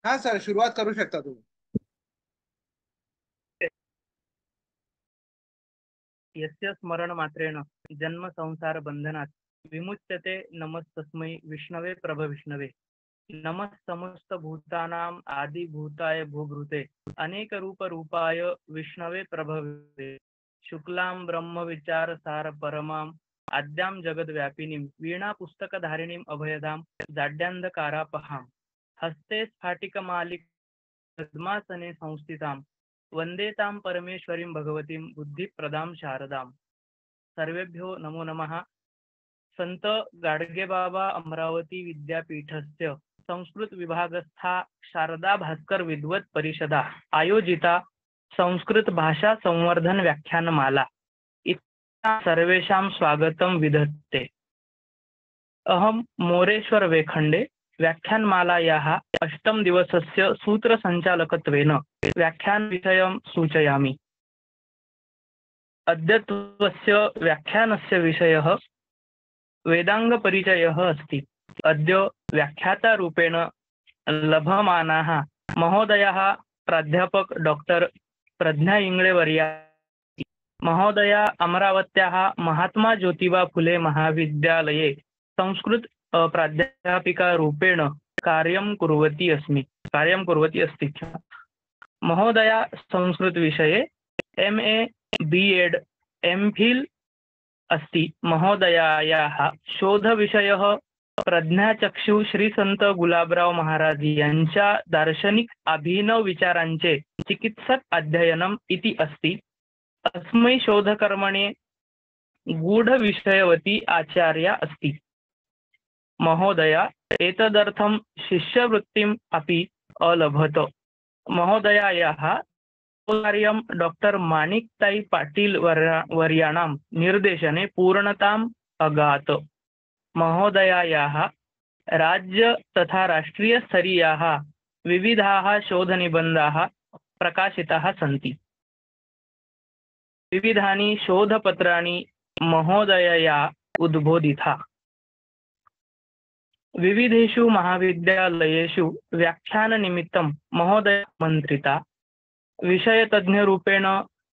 हाँ सर, सुरुवात करू शकता तुम्ही. यस्य स्मरण मात्रेण जन्म संसार बंधनात विमुच्यते नमस्तस्मै विष्णवे प्रभ विष्णवे नमः समस्त भूतानां आदि भूताय भूभृते अनेक रूप रूपाय विष्णवे प्रभवे शुक्लां ब्रह्म विचार सार परमां आद्यां जगद्व्यापिनीं वीणा पुस्तकधारिणीं अभयदां जाड्यान्धकारापहां हस्ते स्फाटिकमालिक पद्मासने संस्थितां वंदे तां परमेश्वरीं भगवतीं बुद्धिप्रदां शारदां. सर्वेभ्यो नमो नमः. संत गाडगेबाबा अमरावती विद्यापीठस्य संस्कृत विभागस्था शारदा भास्कर विद्वत परिषदा आयोजिता संस्कृत भाषा संवर्धन व्याख्यानमाला इत्यां सर्वेषां स्वागतं विधत्ते. अहं मोरेश्वर वेखंडे व्याख्यानमालायाः अष्टम दिवसस्य सूत्रसञ्चालकत्वेन व्याख्यानविषयं सूचयामि. अद्यत्वस्य व्याख्यानस्य विषयः वेदाङ्गपरिचयः अस्ति. अद्य व्याख्यातारूपेण लभमानाः महोदयाः प्राध्यापक डॉक्टर प्रज्ञा इंगळेवर्या महोदया अमरावत्याः महात्मा ज्योतिबा फुले महाविद्यालये संस्कृत प्राध्यापिकारूपेण कार्यं कुर्वती अस्ति. महोदया संस्कृत विषये MA B.Ed MPhil अस्ति. महोदयायाः शोधविषयः प्रज्ञाचक्षु श्री संत गुलाबराव महाराज यांच्या दार्शनिक अभिनव विचारांचे चिकित्सक अध्ययनम इति अस्ति. अस्मै शोधकर्मणे गूढविषयवती आचार्या अस्ति. महोदया एतदर्थं शिष्यवृत्तिम् अपि अलभत. महोदयायाः कार्यं डॉक्टर माणिकताई पाटील वर्याणां निर्देशने पूर्णताम् अगात्. महोदयायाः राज्य तथा राष्ट्रीय स्तरीयाः विविधाः शोधनिबन्धाः प्रकाशिताः सन्ति. विविधानि शोधपत्राणि महोदयया उद्बोधिता. विविधेषु महाविद्यालयेषु व्याख्याननिमित्तं महोदय आमन्त्रिता. विषयतज्ञरूपेण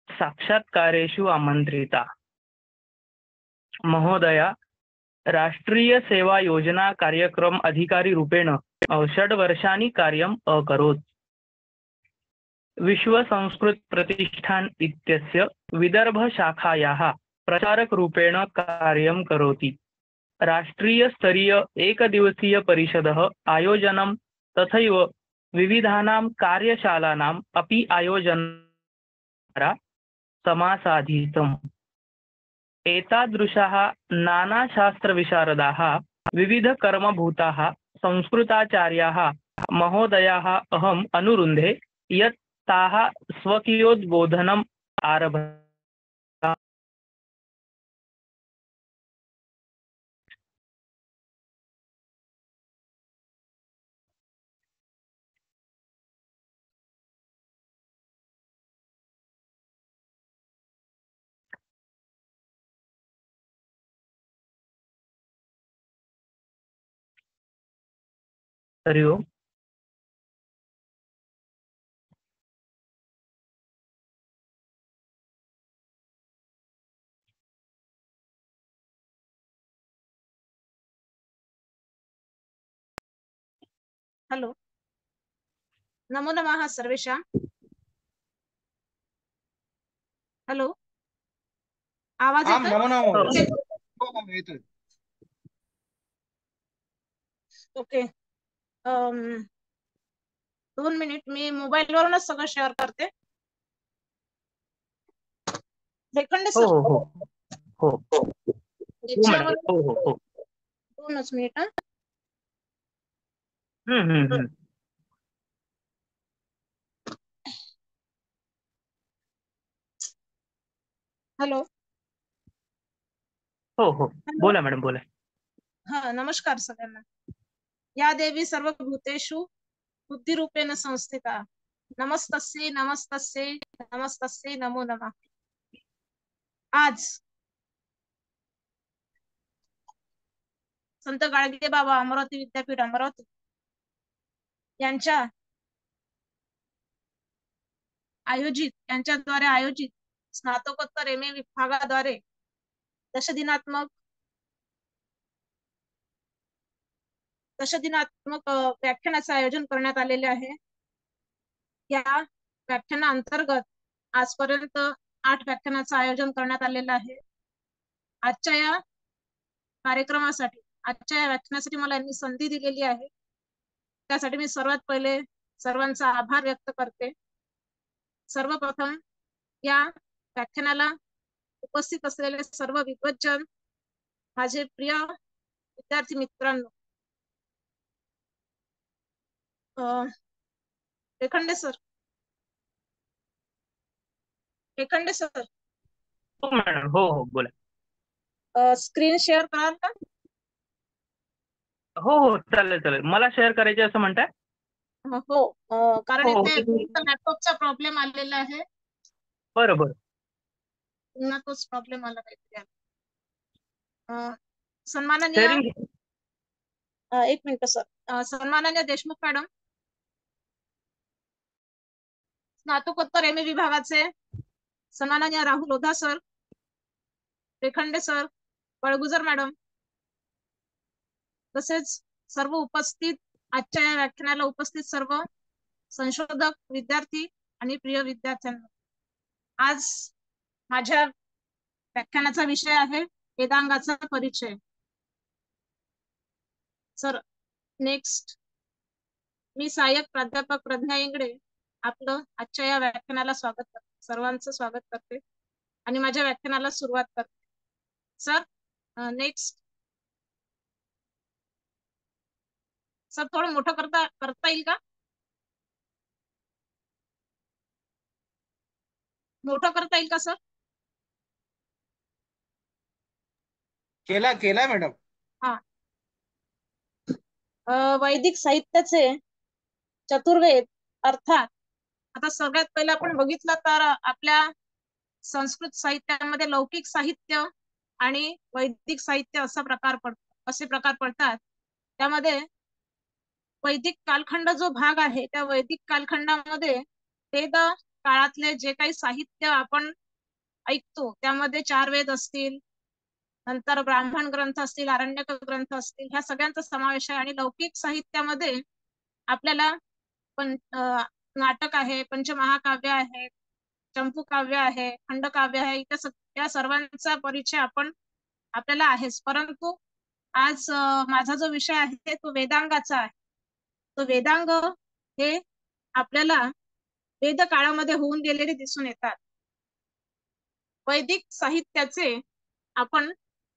साक्षात्कारेषु आमन्त्रिता. महोदया राष्ट्रीय सेवा योजना कार्यक्रम अधिकारी रूपेण 6 वर्षाणि कार्यम् अकरोत्. विश्व संस्कृत प्रतिष्ठान इत्यस्य विदर्भ शाखायाः प्रचारक रूपेण कार्यं करोति. राष्ट्रीय स्तरीय एकदिवसीय परिषदः आयोजनं तथैव विविधानां कार्यशालानाम् अपि आयोजनं समासाधितम्. एतादृशाः नानाशास्त्रविशारदाः विविधकर्मभूताः संस्कृताचार्याः महोदयाः अहम् अनुरुन्धे यत् ताः स्वकीयोद्बोधनम् आरभन्ते. हरि ओम. हॅलो, नमो नमः सर्वेषां. हॅलो, आवाज आम येतोय? नमो नमः. हो, येतोय. ओके. 2 मिनिट मी मोबाईल वरूनच सगळं शेअर करते. वेखंडे हो सर, हो हो हो मॅडम. याच्यावर हो हो हो. 2च मिनिट. हम्म. हॅलो. हो बोला मॅडम, बोला. हा, नमस्कार सगळ्यांना. या देवी सर्वभूतेषु बुद्धिरूपेण संस्थिता. नमस्तस्यै नमस्तस्यै नमस्तस्यै नमो नमः. आज संत गाडगे बाबा अमरावती विद्यापीठ अमरावती यांच्या यांच्याद्वारे आयोजित स्नातकोत्तर MA विभागाद्वारे दशदिनात्मक व्याख्यानाचे आयोजन करण्यात आलेले आहे. या व्याख्यानाअंतर्गत आजपर्यंत 8 व्याख्यानाचं आयोजन करण्यात आलेलं आहे. आजच्या या व्याख्यानासाठी मला यांनी संधी दिलेली आहे. त्यासाठी मी सर्वात पहिले सर्वांचा आभार व्यक्त करते. सर्वप्रथम या व्याख्यानाला उपस्थित असलेले सर्व विद्वज्जन, माझे प्रिय विद्यार्थी मित्रांनो, एखंडे सर हो मॅडम, हो हो बोला. स्क्रीन शेअर कराल का? हो हो चालेल चालेल. मला शेअर करायचे असं म्हणताय? हो, कारण हो इथे हो. लॅपटॉपचा प्रॉब्लेम आलेला आहे. बरं बरं. पुन्हा तोच प्रॉब्लेम आला काहीतरी. सन्माननीय शेअरिंग. एक मिनिट सर. सन्माननीय देशमुख मॅडम, स्नातकोत्तर MA विभागाचे सन्माननीय Rahul Lodha sir, Rekhande sir, Balgujar madam, तसेच सर्व उपस्थित आजच्या या व्याख्यानाला उपस्थित सर्व संशोधक, विद्यार्थी आणि प्रिय विद्यार्थ्यांना, आज माझ्या व्याख्यानाचा विषय आहे वेदांगाचा परिचय. सर नेक्स्ट, मी सहाय्यक प्राध्यापक प्रज्ञा इंगडे आपलं आजच्या या व्याख्यानाला सर्वांचं स्वागत करते आणि माझ्या व्याख्यानाला सुरुवात करते. Sir next. सर थोडं मोठं करता येईल का? मोठं करता येईल का सर? केला मॅडम. हा. वैदिक साहित्याचे चतुर्वेद अर्थात, आता सगळ्यात पहिले आपण बघितलं तर आपल्या संस्कृत साहित्यामध्ये लौकिक साहित्य आणि वैदिक साहित्य असे प्रकार पडतात. त्यामध्ये वैदिक कालखंड जो भाग आहे, त्या वैदिक कालखंडामध्ये वेद काळातले जे काही साहित्य आपण ऐकतो, त्यामध्ये 4 वेद असतील, नंतर ब्राह्मण ग्रंथ असतील, आरण्यक ग्रंथ असतील, ह्या सगळ्यांचा समावेश आहे. आणि लौकिक साहित्यामध्ये आपल्याला नाटक आहे, पंचमहाकाव्य आहे, चंपू काव्य आहे, खंडकाव्य आहे, या सर्वांचा परिचय आपल्याला आहेच. परंतु आज माझा जो विषय आहे तो वेदांगाचा आहे. तो वेदांग हे आपल्याला वेद काळामध्ये होऊन गेलेले दिसून येतात. वैदिक साहित्याचे आपण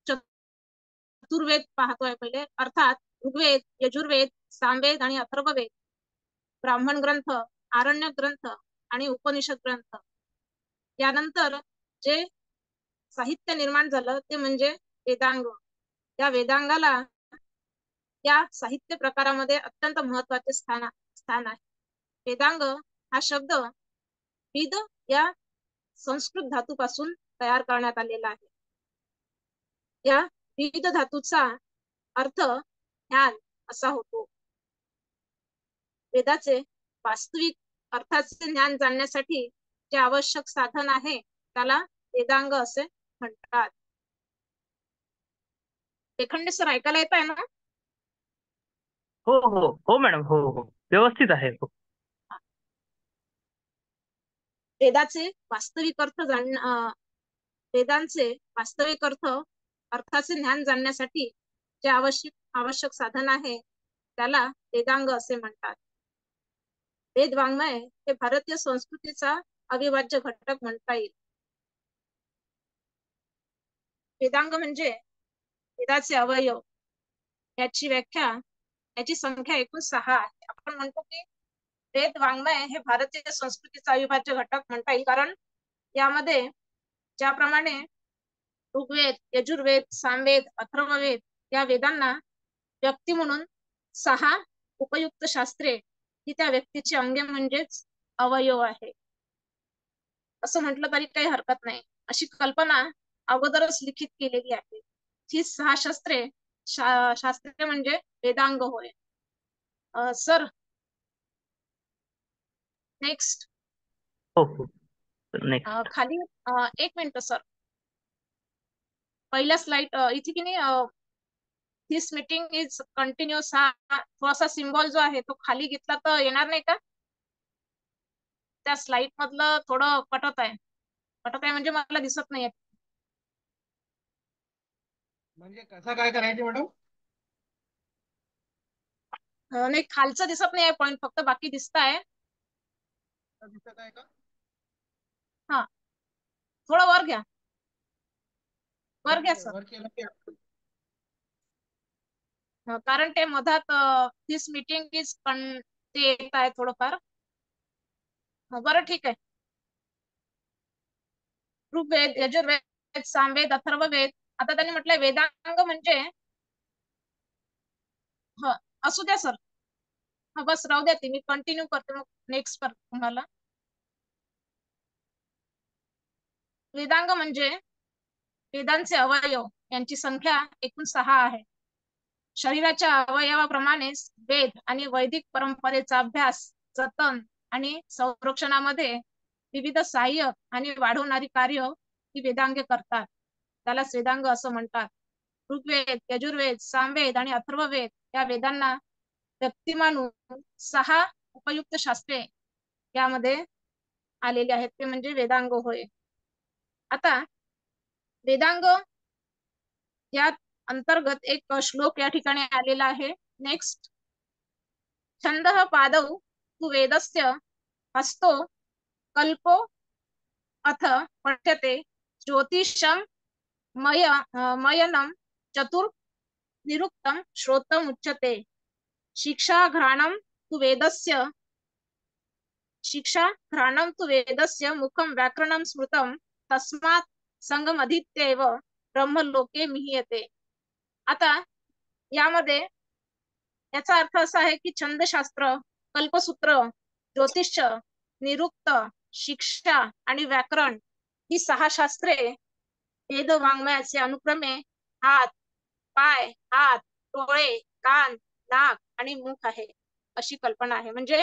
चतुर्वेद पाहतोय पहिले, अर्थात ऋग्वेद, यजुर्वेद, सामवेद आणि अथर्ववेद, ब्राह्मण ग्रंथ, आरण्यक ग्रंथ आणि उपनिषद ग्रंथ. यानंतर जे साहित्य निर्माण झालं ते म्हणजे वेदांग. या वेदांगाला या साहित्य प्रकारामध्ये अत्यंत महत्वाचे स्थान आहे. वेदांग हा शब्द वेद या संस्कृत धातूपासून तयार करण्यात आलेला आहे. या वेद धातूचा अर्थ ज्ञान असा होतो. वेदाचे वास्तविक अर्थाचे ज्ञान जाणण्यासाठी जे आवश्यक साधन आहे त्याला वेदांग असे म्हणतात. एखंडे सर ऐकायला येत आहे ना? हो हो हो मॅडम, हो हो व्यवस्थित आहे. हो. वेदांचे वास्तविक अर्थाचे ज्ञान जाणण्यासाठी जे आवश्यक साधन आहे त्याला वेदांग असे म्हणतात. वेद वाङ्मय हे भारतीय संस्कृतीचा अविभाज्य घटक म्हणता येईल. वेदांग म्हणजे वेदाचे अवयव. याची संख्या एकूण 6 आहे. आपण म्हणतो की वेद वाङ्मय हे भारतीय संस्कृतीचा अविभाज्य घटक म्हणता येईल, कारण यामध्ये ज्याप्रमाणे ऋग्वेद, यजुर्वेद, सामवेद, अथर्ववेद या वेदांना व्यक्ती म्हणून 6 उपयुक्त शास्त्रे ही त्या व्यक्तीची अंगे म्हणजेच अवयव आहे असं म्हटलं तरी काही हरकत नाही. अशी कल्पना अगोदरच लिखित केलेली आहे. ही 6 शास्त्रे म्हणजे वेदांग होय. Sir next. हो हो. नेक्स्ट. खाली एक मिनिट सर, पहिल्या स्लाइड इथे की नाही दिस मीटिंग इज कंटिन्युअस, हा थोडासा सिम्बॉल जो आहे तो खाली घेतला तर येणार नाही का? त्या स्लाइड मधलं थोडं कटत आहे. कटत आहे म्हणजे मला दिसत नाहीये. म्हणजे कसं काय करायचं मॅडम? नाही खालचं दिसत नाही आहे पॉईंट, फक्त बाकी दिसत आहे. दिसत आहे का? हा, थोडं वर घ्या, वर घ्या सर. वर केलं की कारण ते मधात दिस मीटिंग इज ते येत आहे थोडंफार. बरं ठीक आहे. ऋग्वेद, यजुर्वेद, सामवेद, अथर्ववेद. आता त्यांनी म्हटलंय वेदांग म्हणजे असू द्या सर. बस राहू द्या, ते मी कंटिन्यू करते मग नेक्स्ट पर तुम्हाला. वेदांग म्हणजे वेदांचे अवयव यांची संख्या एकूण 6 आहे. शरीराच्या अवयवाप्रमाणेच वेद आणि वैदिक परंपरेचा अभ्यास, जतन आणि संरक्षणामध्ये विविध सहाय्यक आणि वाढवणारी कार्य ही वेदांगे करतात. त्यालाच वेदांग असं म्हणतात. ऋग्वेद, यजुर्वेद, सामवेद आणि अथर्ववेद या वेदांना व्यक्ती मानून 6 उपयुक्त शास्त्रे यामध्ये आलेली आहेत, ते म्हणजे वेदांग होय. आता वेदांग या अंतर्गत एक श्लोक या ठिकाणी आलेला आहे. नेक्स्ट. छंद पादौ तु वेदस्य हस्तो कल्पो अथ पठ्यते ज्योतिषं मयनं चतुर्निरुक्तं श्रोतम् उच्यते. शिक्षा घ्राणं तु वेदस्य मुखं व्याकरणं स्मृतं तस्मात् संगमधीत्यैव ब्रह्मलोके मिह्यते. आता यामध्ये याचा अर्थ असा आहे की छंदशास्त्र, कल्पसूत्र, ज्योतिष्य, निरुक्त, शिक्षा आणि व्याकरण ही 6 शास्त्रे वेद वाङ्मयाचे अनुक्रमे हात, पाय, हात, डोळे, कान, नाक आणि मुख आहे, अशी कल्पना आहे. म्हणजे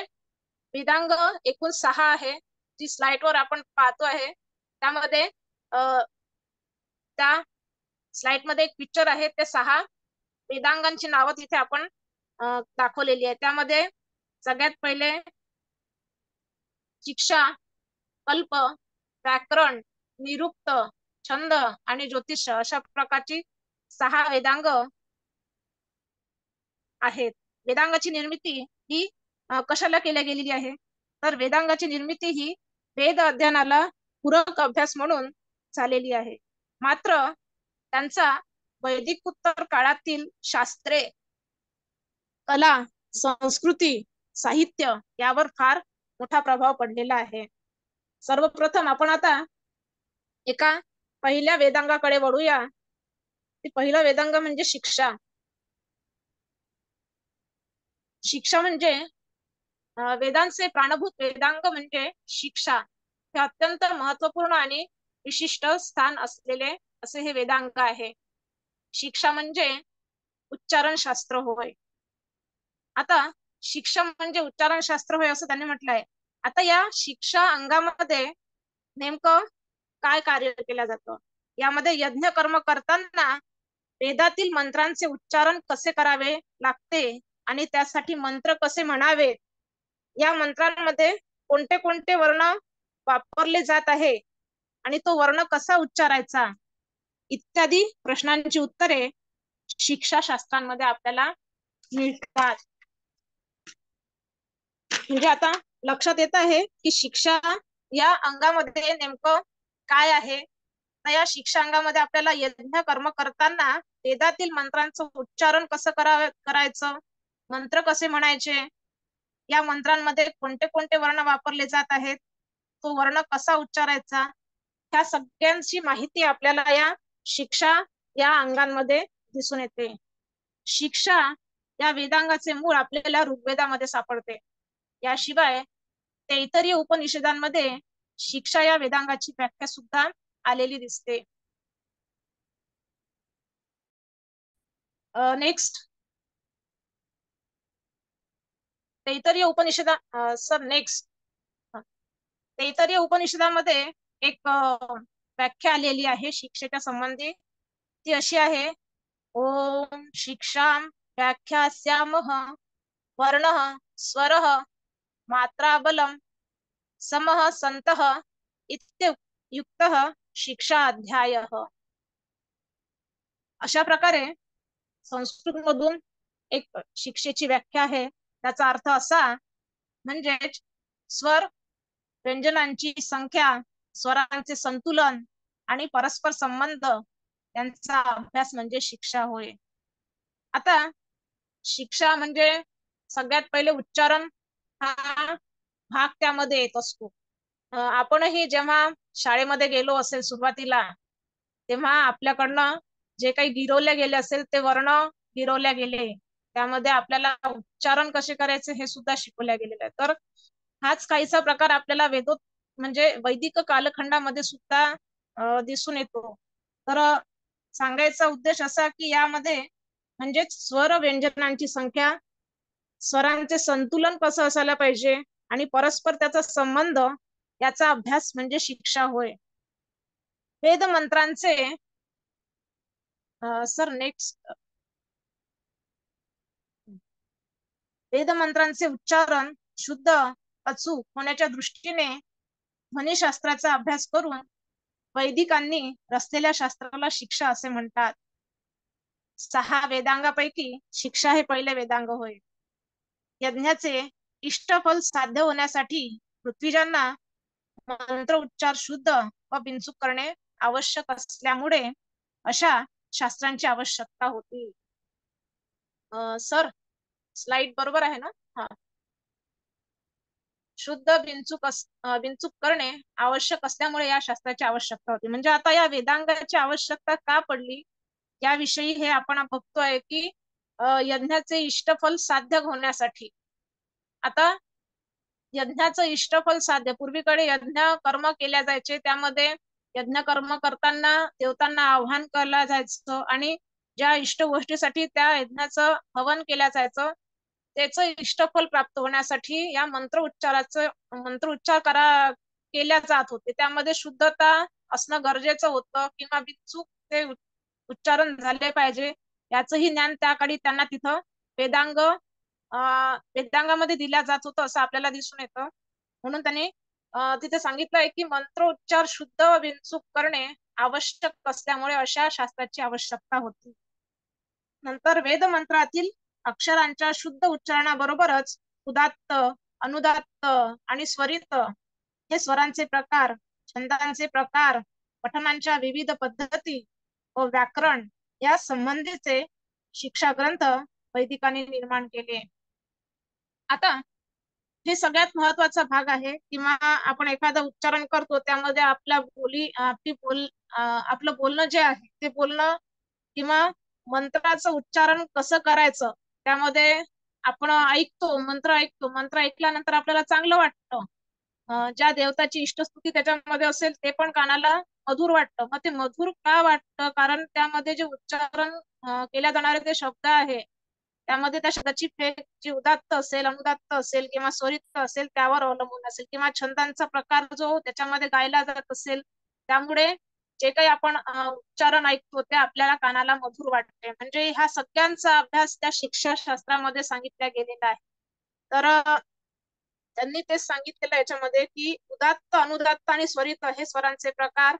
वेदांग एकूण 6 आहे. जी स्लाइड वर आपण पाहतो आहे त्यामध्ये त्या स्लाइड मध्ये एक पिक्चर आहे. ते 6 वेदांगांची नावं तिथे आपण दाखवलेली आहे. त्यामध्ये सगळ्यात पहिले शिक्षा, कल्प, व्याकरण, निरुक्त, छंद आणि ज्योतिष अशा प्रकारची 6 वेदांग आहेत. वेदांगाची निर्मिती ही कशाला केल्या गेलेली आहे, तर वेदांगाची निर्मिती ही वेद अध्ययनाला पूरक अभ्यास म्हणून झालेली आहे. मात्र त्यांचा वैदिक उत्तर काळातील शास्त्रे, कला, संस्कृती, साहित्य यावर फार मोठा प्रभाव पडलेला आहे. सर्वप्रथम आपण आता एका पहिल्या वेदांगाकडे वळूया. ते पहिला वेदांग म्हणजे शिक्षा. शिक्षा म्हणजे वेदांचे प्राणभूत वेदांग म्हणजे शिक्षा. हे अत्यंत महत्वपूर्ण आणि विशिष्ट स्थान असलेले असे हे वेदांग आहे. शिक्षा म्हणजे उच्चारण शास्त्र होय. आता शिक्षा म्हणजे उच्चारण शास्त्र होय असं त्यांनी म्हटलंय. आता या शिक्षा अंगामध्ये नेमकं काय कार्य केलं जातं, यामध्ये यज्ञ कर्म करताना वेदातील मंत्रांचे उच्चारण कसे करावे लागते आणि त्यासाठी मंत्र कसे म्हणावे, या मंत्रांमध्ये कोणते कोणते वर्ण वापरले जात आहे आणि तो वर्ण कसा उच्चारायचा इत्यादी प्रश्नांची उत्तरे शिक्षा शास्त्रांमध्ये आपल्याला मिळतात. म्हणजे आता लक्षात येत आहे की शिक्षा या अंगामध्ये नेमकं काय आहे. तर या शिक्षा अंगामध्ये आपल्याला यज्ञ कर्म करताना वेदातील मंत्रांचं उच्चारण कसं करायचं, मंत्र कसे म्हणायचे, या मंत्रांमध्ये कोणते कोणते वर्ण वापरले जात आहेत, तो वर्ण कसा उच्चारायचा, ह्या सगळ्यांची माहिती आपल्याला या शिक्षा या अंगांमध्ये दिसून येते. शिक्षा या वेदांगाचे मूळ आपल्याला ऋग्वेदामध्ये सापडते. याशिवाय तैत्तरीय उपनिषदांमध्ये शिक्षा या वेदांगाची व्याख्या सुद्धा आलेली दिसते. नेक्स्ट. तैत्तरीय उपनिषदा सर नेक्स्ट तैत्तरीय उपनिषदामध्ये एक व्याख्या आलेली आहे शिक्षेच्या संबंधी. ती अशी आहे, ओम शिक्षाम व्याख्यास्यामः वर्णः स्वरः मात्राबलम समः संतः इत्युक्तः शिक्षा अध्यायः. अशा प्रकारे संस्कृत मधून एक शिक्षेची व्याख्या आहे. त्याचा अर्थ असा म्हणजे स्वर व्यंजनांची संख्या, स्वरांचे संतुलन आणि परस्पर संबंध यांचा अभ्यास म्हणजे शिक्षा होय. आता शिक्षा म्हणजे सगळ्यात पहिले उच्चारण हा भाग त्यामध्ये येत असतो. आपणही जेव्हा शाळेमध्ये गेलो असेल सुरुवातीला, तेव्हा आपल्याकडनं जे काही गिरवले गेले असेल ते वर्ण गिरवल्या गेले, त्यामध्ये आपल्याला उच्चारण कसे करायचे हे सुद्धा शिकवल्या गेलेलं आहे. तर हाच काहीसा प्रकार आपल्याला म्हणजे वैदिक कालखंडामध्ये सुद्धा दिसून येतो. तर सांगायचा उद्देश असा की यामध्ये म्हणजे स्वर व्यंजनांची संख्या, स्वरांचे संतुलन कसं असायला पाहिजे आणि परस्पर त्याचा संबंध याचा अभ्यास म्हणजे शिक्षा होय. वेद मंत्रांचे सर नेक्स्ट वेद मंत्रांचे उच्चारण शुद्ध अचूक होण्याच्या दृष्टीने ध्वनिशास्त्राचा अभ्यास करून वैदिकांनी रचलेल्या शास्त्राला शिक्षा असे म्हणतात. 6 वेदांगापैकी शिक्षा हे पहिले वेदांग होय. यज्ञाचे इष्टफल साध्य होण्यासाठी पृथ्वीजांना मंत्र उच्चार शुद्ध व बिनचूक करणे आवश्यक असल्यामुळे अशा शास्त्रांची आवश्यकता होती. सर स्लाइड बरोबर आहे ना? हा. शुद्ध बिनचूक करणे आवश्यक असल्यामुळे या शास्त्राची आवश्यकता होती. म्हणजे आता या वेदांगाची आवश्यकता का पडली याविषयी हे आपण बघतोय की यज्ञाचे इष्टफल साध्य होण्यासाठी. आता यज्ञाचं इष्टफल साध्य, पूर्वीकडे यज्ञ कर्म केल्या जायचे, त्यामध्ये यज्ञ कर्म करताना देवतांना आव्हान केलं जायचं आणि ज्या इष्ट गोष्टीसाठी त्या यज्ञाचं हवन केल्या जायचं त्याचं इष्टफल प्राप्त होण्यासाठी या मंत्र उच्चार केल्या जात होते. त्यामध्ये शुद्धता असणं गरजेचं होतं किंवा बिनचूक ते उच्चारण झाले पाहिजे याचंही ज्ञान त्या काळी त्यांना तिथं वेदांगामध्ये दिल्या जात होतं असं आपल्याला दिसून येतं. म्हणून त्यांनी तिथे सांगितलंय की मंत्र उच्चार शुद्ध व बिनचूक करणे आवश्यक असल्यामुळे अशा शास्त्राची आवश्यकता होती. नंतर वेद मंत्रातील अक्षरांच्या शुद्ध उच्चारणाबरोबरच उदात्त, अनुदात्त आणि स्वरित हे स्वरांचे प्रकार, छंदांचे प्रकार, पठणांच्या विविध पद्धती व व्याकरण या संबंधीचे शिक्षा ग्रंथ वैदिकांनी निर्माण केले. आता हे सगळ्यात महत्वाचा भाग आहे. किंवा आपण एखादं उच्चारण करतो त्यामध्ये आपलं बोलणं जे आहे ते बोलणं किंवा मंत्राचं उच्चारण कसं करायचं त्यामध्ये आपण मंत्र ऐकल्यानंतर आपल्याला चांगलं वाटतं. ज्या देवताची इष्टस्तुती त्याच्यामध्ये असेल ते पण कानाला मधुर वाटतं. मग ते मधुर का वाटतं? कारण त्यामध्ये जे उच्चारण केल्या जाणारे ते शब्द आहे त्यामध्ये त्या शब्दाची फेक जी उदात्त असेल, अनुदात्त असेल किंवा स्वरित असेल त्यावर अवलंबून असेल, किंवा छंदांचा प्रकार जो त्याच्यामध्ये गायला जात असेल, त्यामुळे जे काही आपण उच्चारण ऐकतो ते आपल्याला कानाला मधुर वाटते. म्हणजे ह्या सगळ्यांचा अभ्यास त्या शिक्षा शास्त्रामध्ये सांगितला गेलेला आहे. तर त्यांनी तेच सांगितलेलं याच्यामध्ये की उदात्त, अनुदात्त आणि स्वरित हे स्वरांचे प्रकार,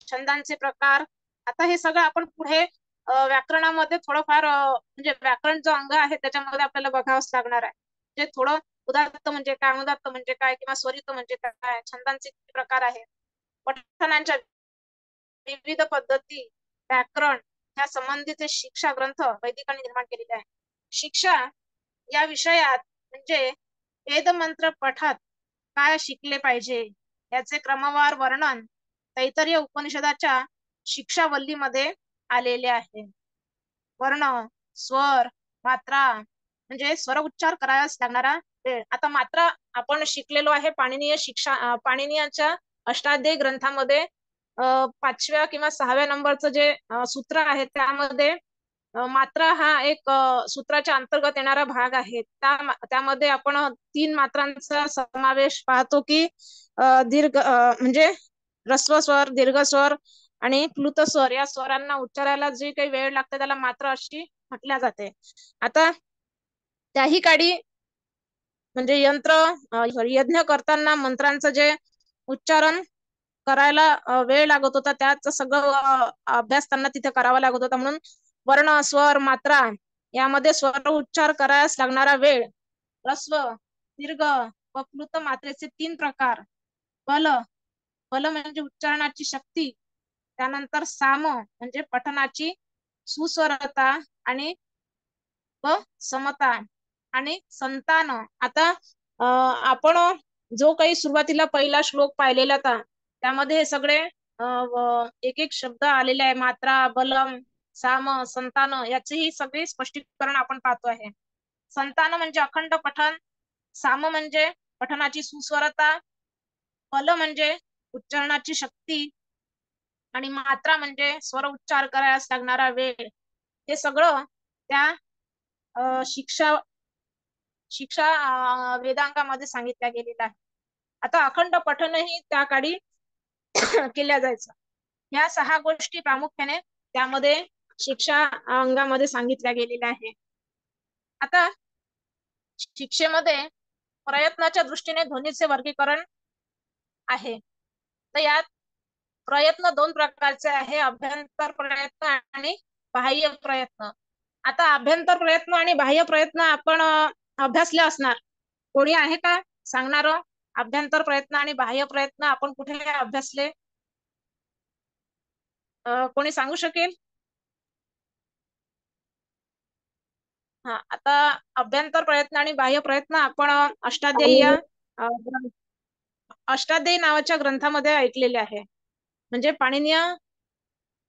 छंदांचे प्रकार. आता हे सगळं आपण पुढे व्याकरणामध्ये थोडंफार म्हणजे व्याकरण जो अंग आहे त्याच्यामध्ये आपल्याला बघावंच लागणार आहे. म्हणजे थोडं उदात्त म्हणजे काय, अनुदात्त म्हणजे काय, किंवा स्वरित म्हणजे काय, छंदांचे प्रकार आहेत, पठणांच्या विविध पद्धती, व्याकरण या संबंधीचे शिक्षा ग्रंथ वैदिकांनी निर्माण केलेले आहे. शिक्षा या विषयात म्हणजे वेद मंत्र पठात काय शिकले पाहिजे याचे क्रमवार वर्णन तैत्तरीय उपनिषदाच्या शिक्षावल्लीमध्ये आलेले आहे. वर्ण, स्वर, मात्रा म्हणजे स्वर उच्चार करायलाच लागणारा वेळ. आता मात्रा आपण शिकलेलो आहे पाणिनीयाच्या अष्टाध्यायी ग्रंथामध्ये 5व्या किंवा 6व्या नंबरचं जे सूत्र आहे त्यामध्ये मात्रा हा एक सूत्राच्या अंतर्गत येणारा भाग आहे. त्यामध्ये आपण 3 मात्रांचा समावेश पाहतो की दीर्घ म्हणजे ह्रस्व स्वर, दीर्घ स्वर आणि प्लुत स्वर या स्वरांना उच्चारायला जी काही वेळ लागते त्याला मात्रा अशी म्हटल्या जाते. आता त्याही काळी म्हणजे यज्ञ करताना मंत्रांचं जे उच्चारण करायला वेळ लागत होता त्याच सगळं अभ्यास त्यांना तिथे करावा लागत होता. म्हणून वर्ण, स्वर, मात्रा यामध्ये स्वर उच्चार करायला लागणारा वेळ, ह्रस्व, दीर्घ व प्लुत मात्रेचे 3 प्रकार, बल म्हणजे उच्चारणाची शक्ती, त्यानंतर साम म्हणजे पठणाची सुस्वरता आणि समता आणि संतान. आता आपण जो काही सुरुवातीला पहिला श्लोक पाहिलेला होता त्यामध्ये हे सगळे एक एक शब्द आलेले आहे. मात्रा, बलम, साम, संतान याचेही सगळे स्पष्टीकरण आपण पाहतो आहे. संतान म्हणजे अखंड पठण, साम म्हणजे पठणाची सुस्वरता, बल म्हणजे उच्चारणाची शक्ती आणि मात्रा म्हणजे स्वर उच्चार करायला लागणारा वेळ. हे सगळं त्या शिक्षा वेदांगामध्ये सांगितल्या गेलेलं आहे. आता अखंड पठणही त्या काळी केल्या जायचं. या 6 गोष्टी प्रामुख्याने त्यामध्ये शिक्षा अंगामध्ये सांगितल्या गेलेल्या आहे. आता शिक्षेमध्ये प्रयत्नाच्या दृष्टीने ध्वनीचे वर्गीकरण आहे. तर यात प्रयत्न 2 प्रकारचे आहे, अभ्यंतर प्रयत्न आणि बाह्य प्रयत्न. आता अभ्यंतर प्रयत्न आणि बाह्य प्रयत्न आपण अभ्यासले असणार. कोणी आहे का सांगणार? अभ्यंतर प्रयत्न आणि बाह्य प्रयत्न आपण कुठे अभ्यासले? कोणी सांगू शकेल? हा, आता अभ्यंतर प्रयत्न आणि बाह्य प्रयत्न आपण अष्टाध्यायी या अष्टाध्यायी नावाच्या ग्रंथामध्ये ऐकलेले आहे. म्हणजे पाणिनीय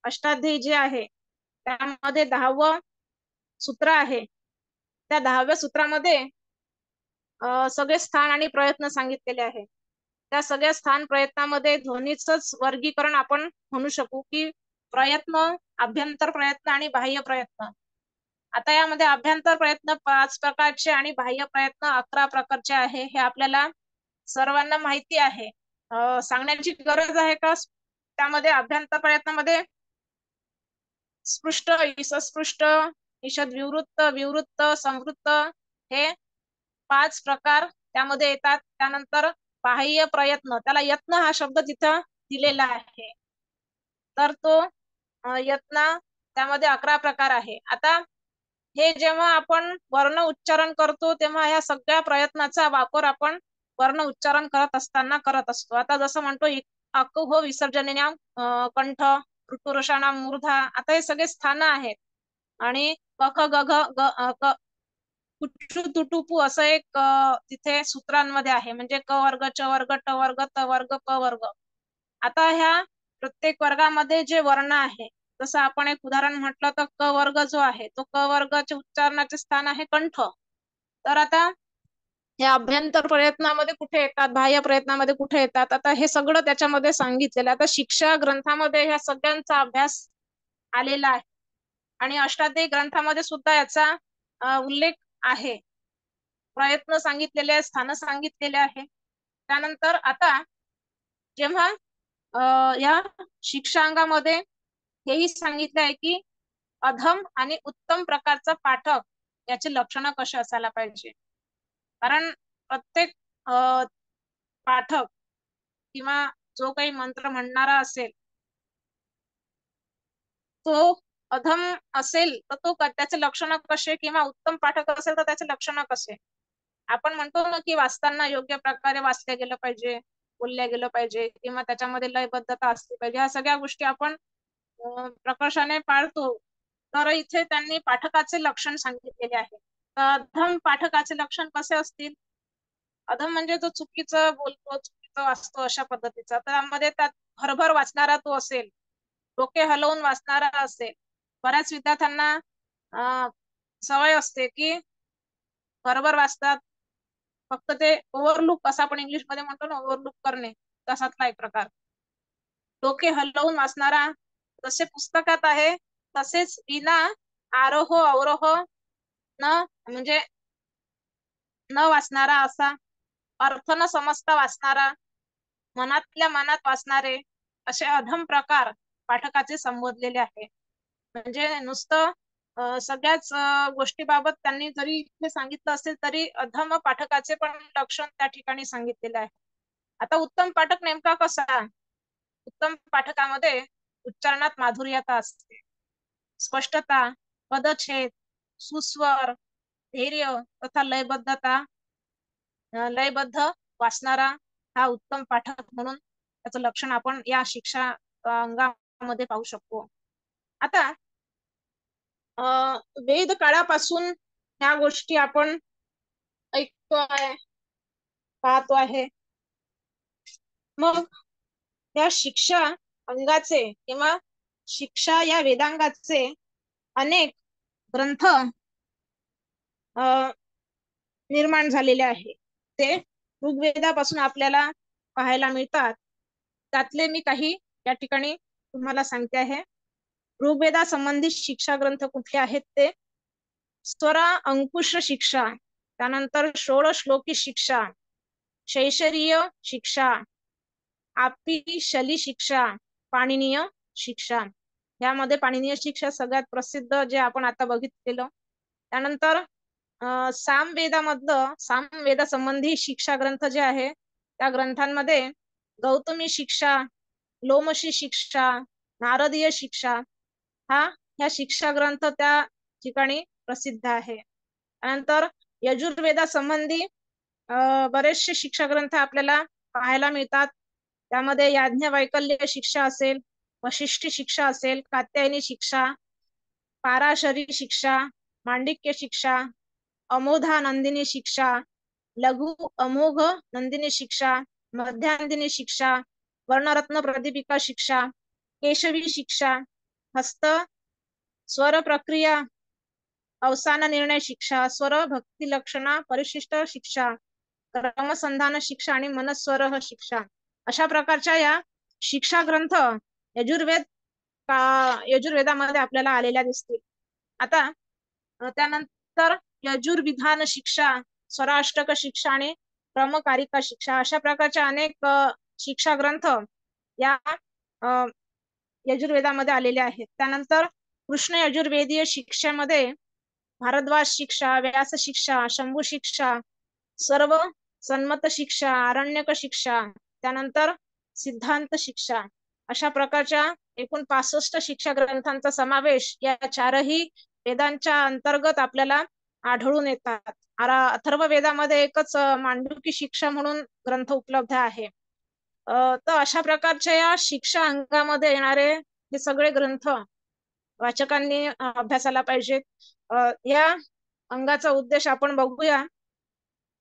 अष्टाध्यायी जे आहे त्यामध्ये 10वं सूत्र आहे. त्या 10व्या सूत्रामध्ये सगळे स्थान आणि प्रयत्न सांगितलेले आहे. त्या सगळ्या स्थान प्रयत्नामध्ये ध्वनीचंच वर्गीकरण आपण म्हणू शकू की प्रयत्न, अभ्यंतर प्रयत्न आणि बाह्य प्रयत्न. आता यामध्ये अभ्यंतर प्रयत्न 5 प्रकारचे आणि बाह्य प्रयत्न 11 प्रकारचे आहे. हे आपल्याला सर्वांना माहिती आहे. सांगण्याची गरज आहे का? त्यामध्ये अभ्यंतर प्रयत्नामध्ये स्पृष्ट, इसस्पृष्ट, ईषद विवृत्त, विवृत्त, संवृत्त हे 5 प्रकार त्यामध्ये येतात. त्यानंतर बाह्य प्रयत्न, त्याला यत्न हा शब्द तिथं दिलेला आहे. तर तो यत्न त्यामध्ये 11 प्रकार आहे. आता हे जेव्हा आपण वर्ण उच्चारण करतो तेव्हा ह्या सगळ्या प्रयत्नाचा वापर आपण वर्ण उच्चारण करत असताना करत असतो. आता जसं म्हणतो अकुह विसर्जनीय कंठ, ऋतुरषाणा मूर्धा. आता हे सगळे स्थान आहेत आणि कख गघ कुटू तुटुपू असं एक तिथे सूत्रांमध्ये आहे. म्हणजे क वर्ग, च वर्ग, ट वर्ग, त वर्ग, प वर्ग. आता ह्या प्रत्येक वर्गामध्ये जे वर्ण आहे, जसं आपण एक उदाहरण म्हटलं तर क वर्ग जो आहे तो क वर्गाचे उच्चारणाचे स्थान आहे कंठ. तर आता या अभ्यंतर प्रयत्नामध्ये कुठे येतात, बाह्य प्रयत्नामध्ये कुठे येतात, आता हे सगळं त्याच्यामध्ये सांगितलेलं. आता शिक्षा ग्रंथामध्ये ह्या सगळ्यांचा अभ्यास आलेला आहे आणि अष्टाध्यायी ग्रंथामध्ये सुद्धा याचा उल्लेख आहे. प्रयत्न सांगितलेले आहे, स्थान सांगितलेले आहे. त्यानंतर आता जेव्हा या शिक्षांगामध्ये हेही सांगितलं आहे की अधम आणि उत्तम प्रकारचा पाठक याचे लक्षण कसे असायला पाहिजे. कारण प्रत्येक पाठक किंवा जो काही मंत्र म्हणणारा असेल तो अधम असेल तर तो त्याचे लक्षण कसे, किंवा उत्तम पाठक असेल तर त्याचे लक्षण कसे. आपण म्हणतो ना की वाचताना योग्य प्रकारे वाचल्या गेलं पाहिजे, बोलल्या गेलं पाहिजे, किंवा त्याच्यामध्ये लयबद्धता असली पाहिजे. ह्या सगळ्या गोष्टी आपण प्रकर्षाने पाळतो. तर इथे त्यांनी पाठकाचे लक्षण सांगितलेले आहे. अधम पाठकाचे लक्षण कसे असतील? अधम म्हणजे जो चुकीचं बोलतो, चुकीचं वाचतो अशा पद्धतीचा. त्यामध्ये त्यात भरभर वाचणारा तो असेल, डोके हलवून वाचणारा असेल. बऱ्याच विद्यार्थ्यांना सवय असते की बरोबर वाचतात, फक्त ते ओव्हरलुक असं आपण इंग्लिश मध्ये म्हणतो ना, ओव्हरलुक करणे, तसातला एक प्रकार. डोके हलवून वाचणारा जसे पुस्तकात आहे तसेच विना आरोह अवरोह न म्हणजे न वाचणारा असा, अर्थ न समजता वाचणारा, मनातल्या मनात वाचणारे, असे अधम प्रकार पाठकाचे संबोधलेले आहे. म्हणजे नुसतं सगळ्याच गोष्टीबाबत त्यांनी जरी इथे सांगितलं असेल तरी अधम पाठकाचे पण लक्षण त्या ठिकाणी सांगितलेले आहे. आता उत्तम पाठक नेमका कसा? उत्तम पाठकामध्ये उच्चारणात माधुर्यता असते, स्पष्टता, पदछेद, सुस्वर, धैर्य तथा लयबद्धता, लयबद्ध वाचणारा हा उत्तम पाठक म्हणून त्याचं लक्षण आपण या शिक्षा अंगामध्ये पाहू शकतो. आता वेद काळापासून ह्या गोष्टी आपण ऐकतो आहे, पाहतो आहे. मग या शिक्षा अंगाचे किंवा शिक्षा या वेदांगाचे अनेक ग्रंथ निर्माण झालेले आहे. ते ऋग्वेदापासून आपल्याला पाहायला मिळतात. त्यातले मी काही या ठिकाणी तुम्हाला सांगते आहे. ऋग्वेदा संबंधित शिक्षा ग्रंथ कुठले आहेत ते? स्वरा अंकुश शिक्षा, त्यानंतर षोडश्लोकी शिक्षा, शैशरीय शिक्षा, आपी शली शिक्षा, पाणिनीय शिक्षा. यामध्ये पाणिनीय शिक्षा सगळ्यात प्रसिद्ध जे आपण आता बघितलेलं. त्यानंतर सामवेदामधलं सामवेदा संबंधी शिक्षा ग्रंथ जे आहे त्या ग्रंथांमध्ये गौतमी शिक्षा, लोमशी शिक्षा, नारदीय शिक्षा ह्या शिक्षा ग्रंथ त्या ठिकाणी प्रसिद्ध आहे. त्यानंतर यजुर्वेदा संबंधी बरेचसे शिक्षा ग्रंथ आपल्याला पाहायला मिळतात. त्यामध्ये याज्ञवल्क्य शिक्षा असेल, वशिष्ठी शिक्षा असेल, कात्यायनी शिक्षा, पाराशरी शिक्षा, मांडिक्य शिक्षा, अमोधा नंदिनी शिक्षा, लघु अमोघ नंदिनी शिक्षा, मध्यांदिनी शिक्षा, वर्णरत्न प्रदीपिका शिक्षा, केशवी शिक्षा, हस्त स्वर प्रक्रिया अवसान निर्णय शिक्षा, स्वर भक्ती लक्षणा परिशिष्ट शिक्षा, क्रमसंधान शिक्षा आणि मनस्वर शिक्षा. अशा प्रकारच्या या शिक्षा ग्रंथ यजुर्वेदामध्ये आपल्याला आलेल्या दिसतील. आता त्यानंतर यजुर्विधान शिक्षा, स्वराष्टक शिक्षा आणि क्रमकारिका शिक्षा अशा प्रकारच्या अनेक शिक्षा ग्रंथ या यजुर्वेदामध्ये आलेले आहेत. त्यानंतर कृष्ण यजुर्वेदीय शिक्षेमध्ये भारद्वाज शिक्षा, व्यास शिक्षा, शंभू शिक्षा, सर्व सन्मत शिक्षा, आरण्यक शिक्षा, त्यानंतर सिद्धांत शिक्षा अशा प्रकारच्या एकूण 65 शिक्षा ग्रंथांचा समावेश या चारही वेदांच्या अंतर्गत आपल्याला आढळून येतात. अथर्व वेदामध्ये एकच मांडुकी शिक्षा म्हणून ग्रंथ उपलब्ध आहे. तर अशा प्रकारच्या या शिक्षा अंगामध्ये येणारे हे सगळे ग्रंथ वाचकांनी अभ्यासाला पाहिजेत. या अंगाचा उद्देश आपण बघूया.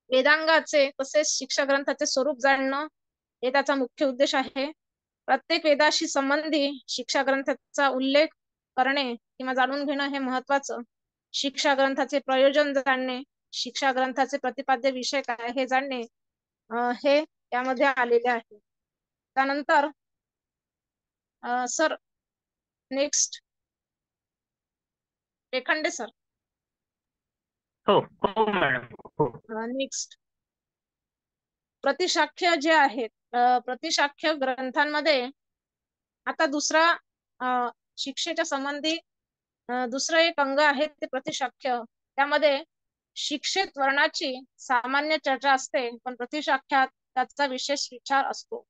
वेदांगाचे तसेच शिक्षा ग्रंथाचे स्वरूप जाणणं हे त्याचा मुख्य उद्देश आहे. प्रत्येक वेदाशी संबंधी शिक्षा ग्रंथाचा उल्लेख करणे किंवा जाणून घेणं हे महत्वाचं. शिक्षा ग्रंथाचे प्रयोजन जाणणे, शिक्षा ग्रंथाचे प्रतिपाद्य विषय काय हे जाणणे हे यामध्ये आलेले आहे. त्यानंतर सर नेक्स्ट रेखंडे सर. हो हो मॅडम. हो. नेक्स्ट प्रतिशाख्य जे आहेत, प्रतिशाख्य ग्रंथांमध्ये आता दुसरा शिक्षेच्या संबंधी दुसरं एक अंग आहे ते प्रतिशाख्य. त्यामध्ये शिक्षेत वर्णाची सामान्य चर्चा असते, पण प्रतिशाख्यात त्याचा विशेष विचार असतो.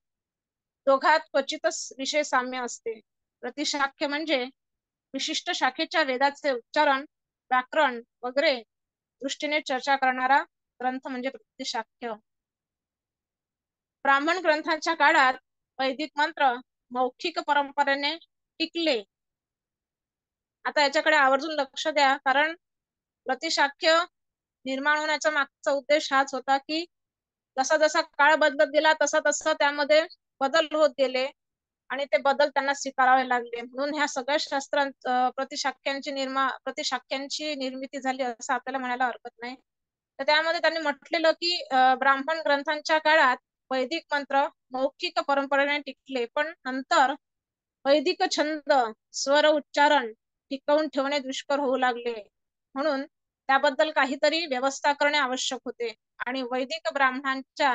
दोघात क्वचितच विषय साम्य असते. प्रतिशाख्य म्हणजे विशिष्ट शाखेच्या वेदाचे उच्चारण, व्याकरण वगैरे दृष्टीने चर्चा करणारा ग्रंथ म्हणजे प्रतिशाख्य. ब्राह्मण ग्रंथांच्या काळात वैदिक मंत्र मौखिक परंपरेने टिकले. आता याच्याकडे आवर्जून लक्ष द्या, कारण प्रतिशाख्य निर्माण होण्याचा मागचा उद्देश हाच होता की जसा जसा काळ बदलत गेला तसा तसा त्यामध्ये बदल होत गेले आणि ते बदल त्यांना स्वीकारावे लागले. म्हणून ह्या सगळ्या शास्त्रांत प्रतिशाख्यांची निर्मिती झाली असं आपल्याला म्हणायला हरकत नाही. तर त्यामध्ये त्यांनी म्हटलेलं की ब्राह्मण ग्रंथांच्या काळात वैदिक मंत्र मौखिक परंपरेने टिकले, पण नंतर वैदिक छंद, स्वर उच्चारण टिकवून ठेवणे दुष्कर होऊ लागले, म्हणून त्याबद्दल काहीतरी व्यवस्था करणे आवश्यक होते. आणि वैदिक ब्राह्मणांच्या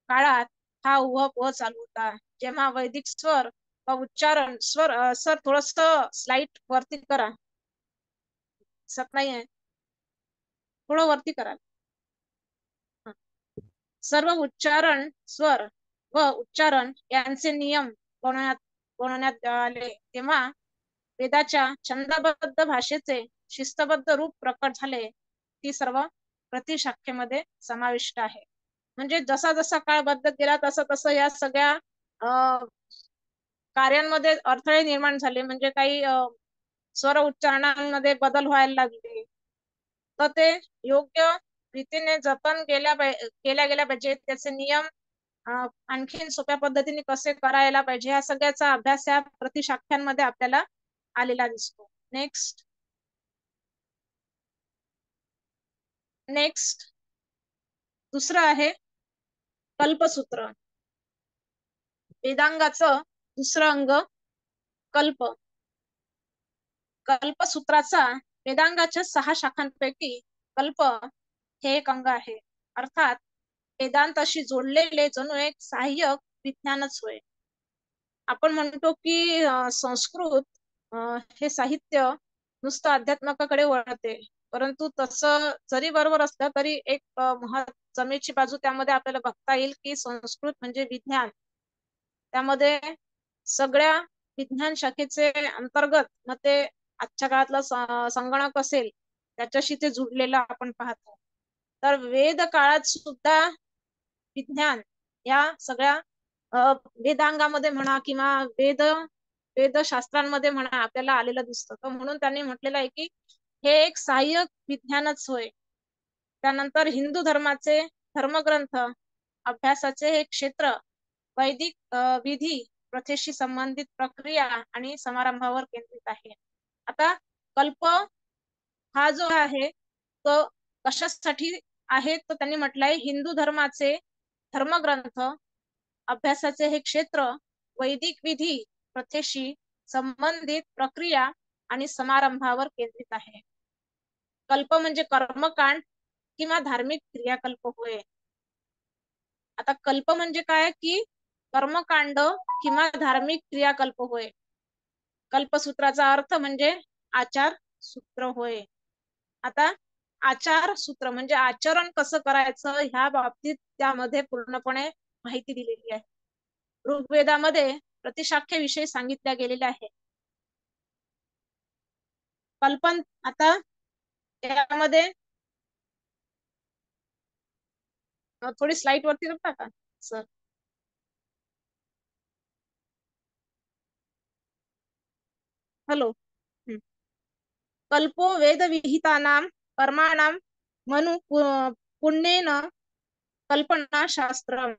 काळात हा उहापोह चालू होता. जेव्हा वैदिक स्वर व उच्चारण सर थोडस स्लाइट वरती करा, दिसत नाहीये, थोडं वरती करा. सर्व उच्चारण स्वर व उच्चारण यांचे नियम बनवण्यात आले, तेव्हा वेदाच्या छंदबद्ध भाषेचे शिस्तबद्ध रूप प्रकट झाले. ती सर्व प्रतिशाखेमध्ये समाविष्ट आहे. म्हणजे जसा जसा काळ बदलत गेला तसं तसं या सगळ्या कार्यांमध्ये अडथळे निर्माण झाले. म्हणजे काही स्वर उच्चारणांमध्ये बदल व्हायला लागले, तर ते योग्य रीतीने जतन केल्या गेल्या पाहिजे. त्याचे नियम आणखीन सोप्या पद्धतीने कसे करायला पाहिजे, या सगळ्याचा अभ्यास या प्रतिशाख्यांमध्ये आपल्याला आलेला दिसतो. नेक्स्ट दुसरं आहे कल्पसूत्र. वेदांगाचं दुसरं अंग कल्प. कल्पसूत्राचा वेदांगाच्या 6 शाखांपैकी कल्प हे एक अंग आहे. अर्थात वेदांताशी जोडलेले जणू एक सहाय्यक विज्ञानच होय. आपण म्हणतो की संस्कृत हे साहित्य नुसतं अध्यात्माकडे वळते, परंतु तसं जरी बरोबर असलं तरी एक जमेची बाजू त्यामध्ये आपल्याला बघता येईल की संस्कृत म्हणजे विज्ञान. त्यामध्ये सगळ्या विज्ञान शाखेचे अंतर्गत मग ते आजच्या काळातला संगणक असेल त्याच्याशी ते जुडलेलं आपण पाहतो. तर वेद काळात सुद्धा विज्ञान या सगळ्या वेदांगामध्ये म्हणा किंवा वेदशास्त्रांमध्ये म्हणा आपल्याला आलेलं दिसतं. तर म्हणून त्यांनी म्हटलेलं आहे की हे एक सहाय्यक विज्ञानच होय. त्यानंतर हिंदू धर्माचे धर्मग्रंथ अभ्यासाचे हे क्षेत्र वैदिक विधी प्रथेशी संबंधित प्रक्रिया आणि समारंभावर केंद्रित आहे. आता कल्प हा जो आहे तो कशासाठी आहे, तर त्यांनी म्हटलंय हिंदू धर्माचे धर्मग्रंथ अभ्यासाचे हे क्षेत्र वैदिक विधी प्रथेशी संबंधित प्रक्रिया आणि समारंभावर केंद्रित आहे. कल्प म्हणजे कर्मकांड किंवा धार्मिक क्रियाकल्प होय. आता कल्प म्हणजे काय की कर्मकांड किंवा धार्मिक क्रियाकल्प होय. कल्पसूत्राचा अर्थ म्हणजे आचार सूत्र होय. आता आचार सूत्र म्हणजे आचरण कसं करायचं ह्या बाबतीत त्यामध्ये पूर्णपणे माहिती दिलेली आहे. ऋग्वेदामध्ये प्रतिशाखेविषयी सांगितल्या गेलेल्या आहे. कल्पन आता यामध्ये थोडी स्लाइड वरती करता का सर? हॅलो. कल्पो वेद विहितानां कर्माणां मनु पुण्येन कल्पना शास्त्र.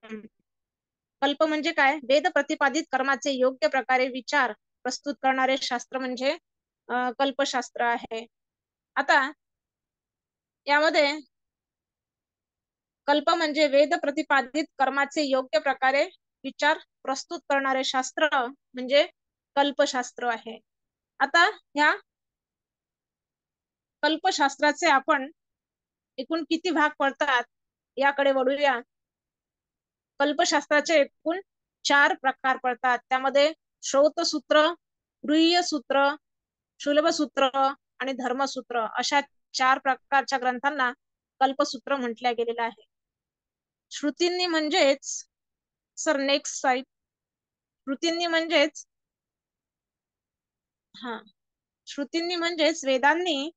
कल्प म्हणजे काय? वेद प्रतिपादित कर्माचे योग्य प्रकारे विचार प्रस्तुत करणारे शास्त्र म्हणजे कल्पशास्त्र आहे. आता यामध्ये कल्प म्हणजे वेद प्रतिपादित कर्माचे योग्य प्रकारे विचार प्रस्तुत करणारे शास्त्र म्हणजे कल्पशास्त्र आहे. आता ह्या कल्पशास्त्राचे आपण एकूण किती भाग पडतात याकडे वळूया. कल्पशास्त्राचे एकूण 4 प्रकार पडतात. त्यामध्ये श्रौतसूत्र, गृह्यसूत्र, शुल्बसूत्र आणि धर्मसूत्र अशा 4 प्रकारच्या ग्रंथांना कल्पसूत्र म्हटल्या गेलेलं आहे. श्रुतींनी म्हणजेच सर नेक्स्ट साइड. श्रुतींनी म्हणजेच वेदांनी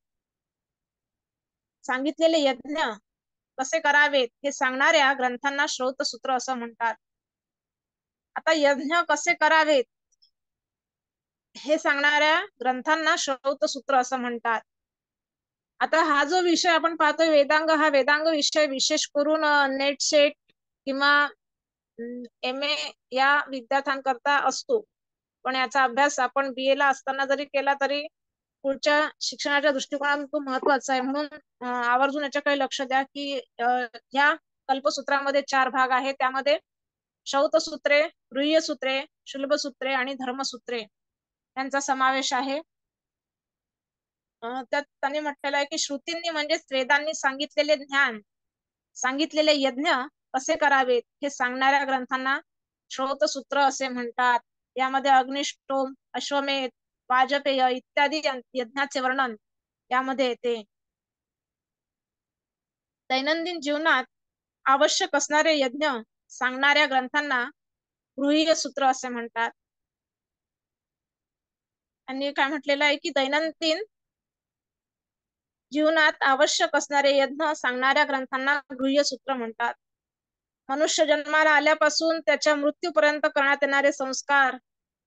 सांगितलेले यज्ञ कसे करावेत हे सांगणाऱ्या ग्रंथांना श्रौतसूत्र असं म्हणतात. आता यज्ञ कसे करावेत हे सांगणाऱ्या ग्रंथांना श्रौतसूत्र असं म्हणतात. आता हा जो विषय आपण पाहतोय वेदांग, हा वेदांग विषय विशेष करून नेट सेट किंवा MA या विद्यार्थ्यांकरता असतो, पण याचा अभ्यास आपण BA ला असताना जरी केला तरी पुढच्या शिक्षणाच्या दृष्टिकोनातून तो महत्वाचा आहे. म्हणून आवर्जून याच्याकडे लक्ष द्या की या कल्पसूत्रामध्ये 4 भाग आहेत. त्यामध्ये श्रौतसूत्रे, गृह्यसूत्रे, शुल्बसूत्रे आणि धर्मसूत्रे यांचा समावेश आहे. त्यात त्यांनी म्हटलेलं आहे की श्रुतींनी म्हणजेच वेदांनी सांगितलेले ज्ञान, सांगितलेले यज्ञ कसे करावेत हे सांगणाऱ्या ग्रंथांना श्रौतसूत्र असे म्हणतात. यामध्ये अग्निष्टोम, अश्वमेध, वाजपेय इत्यादी यज्ञाचे वर्णन यामध्ये येते. दैनंदिन जीवनात आवश्यक असणारे यज्ञ सांगणाऱ्या ग्रंथांना गृह्य सूत्र असे म्हणतात. आणि काय म्हटलेलं आहे की दैनंदिन जीवनात आवश्यक असणारे यज्ञ सांगणाऱ्या ग्रंथांना गृह्य सूत्र म्हणतात. मनुष्य जन्माला आल्यापासून त्याच्या मृत्यूपर्यंत करण्यात येणारे संस्कार,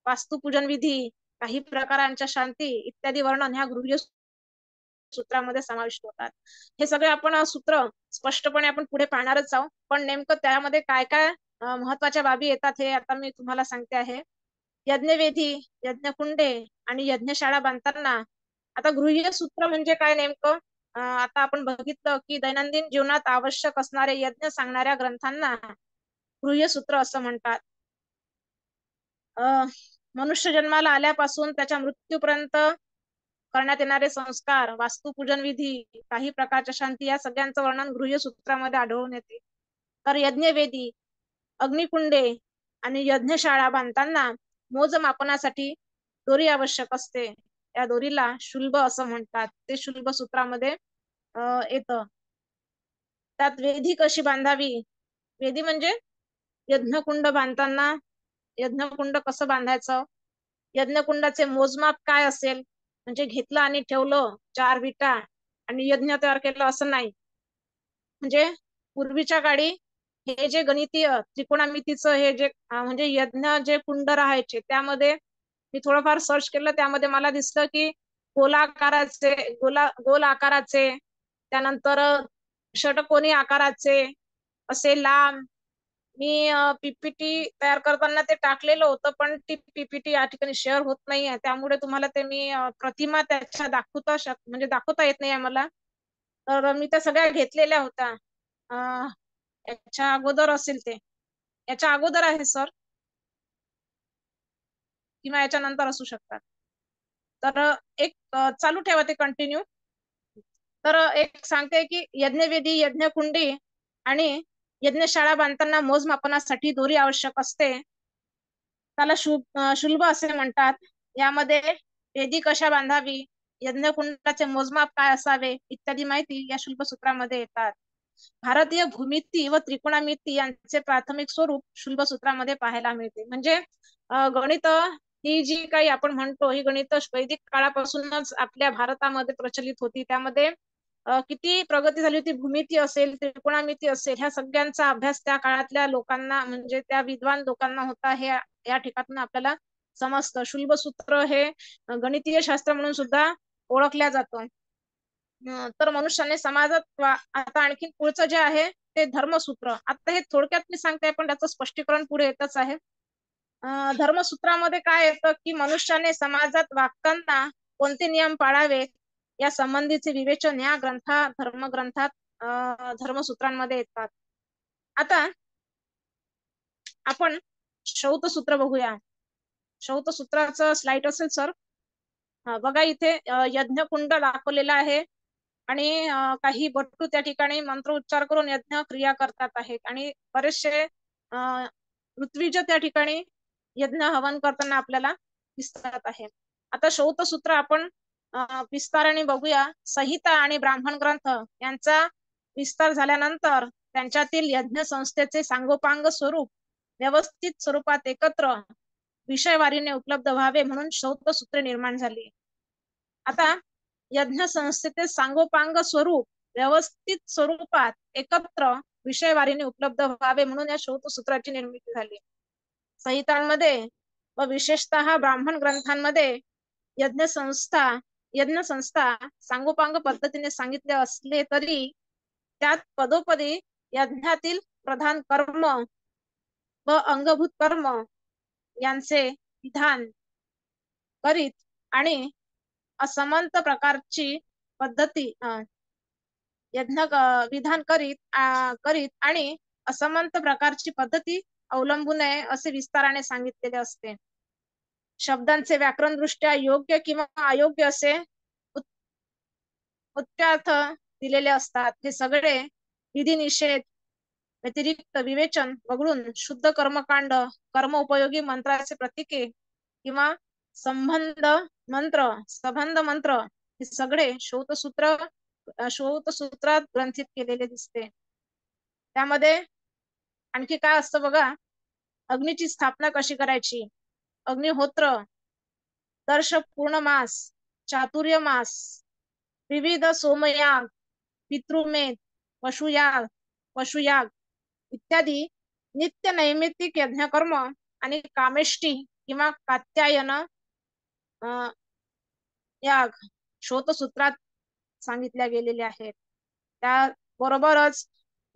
वास्तुपूजन विधी, काही प्रकारांच्या शांती इत्यादी वर्णन ह्या गृह्य सूत्रामध्ये समाविष्ट होतात. हे सगळे आपण सूत्र स्पष्टपणे आपण पुढे पाहणारच आहोत, पण नेमकं त्यामध्ये काय काय महत्वाच्या बाबी येतात हे आता मी तुम्हाला सांगते आहे. यज्ञवेधी, यज्ञकुंडे आणि यज्ञशाळा बांधताना आता गृह्य सूत्र म्हणजे काय नेमकं, आता आपण बघितलं की दैनंदिन जीवनात आवश्यक असणारे यज्ञ सांगणाऱ्या ग्रंथांना गृह्य सूत्र असं म्हणतात. मनुष्य जन्माला आल्यापासून त्याच्या मृत्यूपर्यंत करण्यात येणारे संस्कार, वास्तुपूजन विधी, काही प्रकारच्या शांती या सगळ्यांचं वर्णन गृह्य सूत्रामध्ये आढळून येते. तर यज्ञवेदी, अग्निकुंडे आणि यज्ञशाळा बांधताना मोजमापनासाठी दोरी आवश्यक असते. या दोरीला शुल्ब असं म्हणतात. ते शुल्ब सूत्रामध्ये येतं. त्यात वेदी कशी बांधावी, वेदी म्हणजे यज्ञकुंड बांधताना यज्ञकुंड कसं बांधायचं, यज्ञकुंडाचे मोजमाप काय असेल, म्हणजे घेतलं आणि ठेवलं 4 विटा आणि यज्ञ तयार केलं असं नाही. म्हणजे पूर्वीच्या काळी हे जे गणितीय त्रिकोणमितीचं हे जे म्हणजे यज्ञ जे कुंड राहायचे त्यामध्ये मी थोडंफार सर्च केलं, त्यामध्ये मला दिसलं की गोलाकाराचे, गोल आकाराचे, त्यानंतर षटकोनी आकाराचे, असे लांब. मी पीपीटी तयार करताना ते टाकलेलं होतं, पण ती पीपीटी या ठिकाणी शेअर होत नाहीये, त्यामुळे तुम्हाला ते मी प्रतिमा त्याच्या म्हणजे दाखवता येत नाही मला. तर मी त्या सगळ्या घेतलेल्या होत्या. याच्या अगोदर असेल ते, याच्या अगोदर आहे सर किंवा याच्या नंतर असू शकतात. तर एक चालू ठेवा ते कंटिन्यू. तर एक सांगते की यज्ञवेदी, यज्ञकुंडी आणि यज्ञशाळा बांधताना मोजमापनासाठी दोरी आवश्यक असते. त्याला शुल्ब असे म्हणतात. यामध्ये वेदी कशा बांधावी, यज्ञकुंडाचे मोजमाप काय असावे इत्यादी माहिती या शुल्ब सूत्रामध्ये येतात. भारतीय भूमिती व त्रिकोणमिती यांचे प्राथमिक स्वरूप शुल्ब सूत्रामध्ये पाहायला मिळते. म्हणजे गणित ही जी काही आपण म्हणतो ही गणित वैदिक काळापासूनच आपल्या भारतामध्ये प्रचलित होती. त्यामध्ये किती प्रगती झाली होती, भूमिती असेल, त्रिकोणमिती असेल, ह्या सगळ्यांचा अभ्यास त्या काळातल्या लोकांना म्हणजे त्या विद्वान लोकांना होता, हे या ठिकाणी आपल्याला समजतं. शुल्ब सूत्र हे गणितीय शास्त्र म्हणून सुद्धा ओळखल्या जातं. तर मनुष्याने समाजात आता आणखी पुढचं जे आहे ते धर्मसूत्र. आता हे थोडक्यात मी सांगते, पण त्याचं स्पष्टीकरण पुढे येतच आहे. धर्मसूत्रामध्ये काय येतं की मनुष्याने समाजात वागताना कोणते नियम पाळावे या संबंधीचे विवेचन या धर्मग्रंथात धर्मसूत्रांमध्ये येतात. आता आपण श्रौतसूत्र बघूया. श्रौतसूत्राचं स्लाइड असेल सर. बघा इथे यज्ञकुंड दाखवलेला आहे आणि काही बट्टू त्या ठिकाणी मंत्र उच्चार करून यज्ञ क्रिया करतात आहेत आणि बरेचसे ऋत्विज त्या ठिकाणी यज्ञ हवन करताना आपल्याला दिसतात आहे. आता श्रौतसूत्र आपण विस्ताराने बघूया. संहिता आणि ब्राह्मण ग्रंथ यांचा विस्तार झाल्यानंतर त्यांच्यातील यज्ञ संस्थेचे सांगोपांग स्वरूप व्यवस्थित स्वरूपात एकत्र विषयवारीने उपलब्ध व्हावे म्हणून श्रौतसूत्रे निर्माण झाली. आता यज्ञ संस्थेचे सांगोपांग स्वरूप व्यवस्थित स्वरूपात एकत्र विषयवारीने उपलब्ध व्हावे म्हणून या श्रौतसूत्राची निर्मिती झाली. संहितांमध्ये व विशेषतः ब्राह्मण ग्रंथांमध्ये यज्ञ संस्था सांगोपांग पद्धतीने सांगितले असले तरी त्यात पदोपदी यज्ञातील प्रधान कर्म व अंगभूत कर्म यांचे विधान करीत आणि असमंत प्रकारची पद्धती यज्ञ विधान करीत आणि असमंत प्रकारची पद्धती अवलंबू नये असे विस्ताराने सांगितलेले असते. शब्दांचे व्याकरण दृष्ट्या योग्य किंवा अयोग्य असे मुख्यार्थ दिलेले असतात. हे सगळे विधी निषेध व्यतिरिक्त विवेचन वगळून शुद्ध कर्मकांड, कर्म उपयोगी मंत्राचे प्रतीके किंवा संबंध मंत्र हे सगळे श्रौतसूत्रात ग्रंथित केलेले दिसते. त्यामध्ये आणखी काय असतं बघा, अग्नीची स्थापना कशी करायची, अग्निहोत्र, दर्श पूर्णमास, चातुर्य मास, विविध सोमयाग, पितृमेध, पशुयाग इत्यादी नित्य नैमित्तिक यज्ञकर्म आणि कामेष्टी किंवा कात्यायन याग श्रौतसूत्रात सांगितल्या गेलेले आहेत. त्याबरोबरच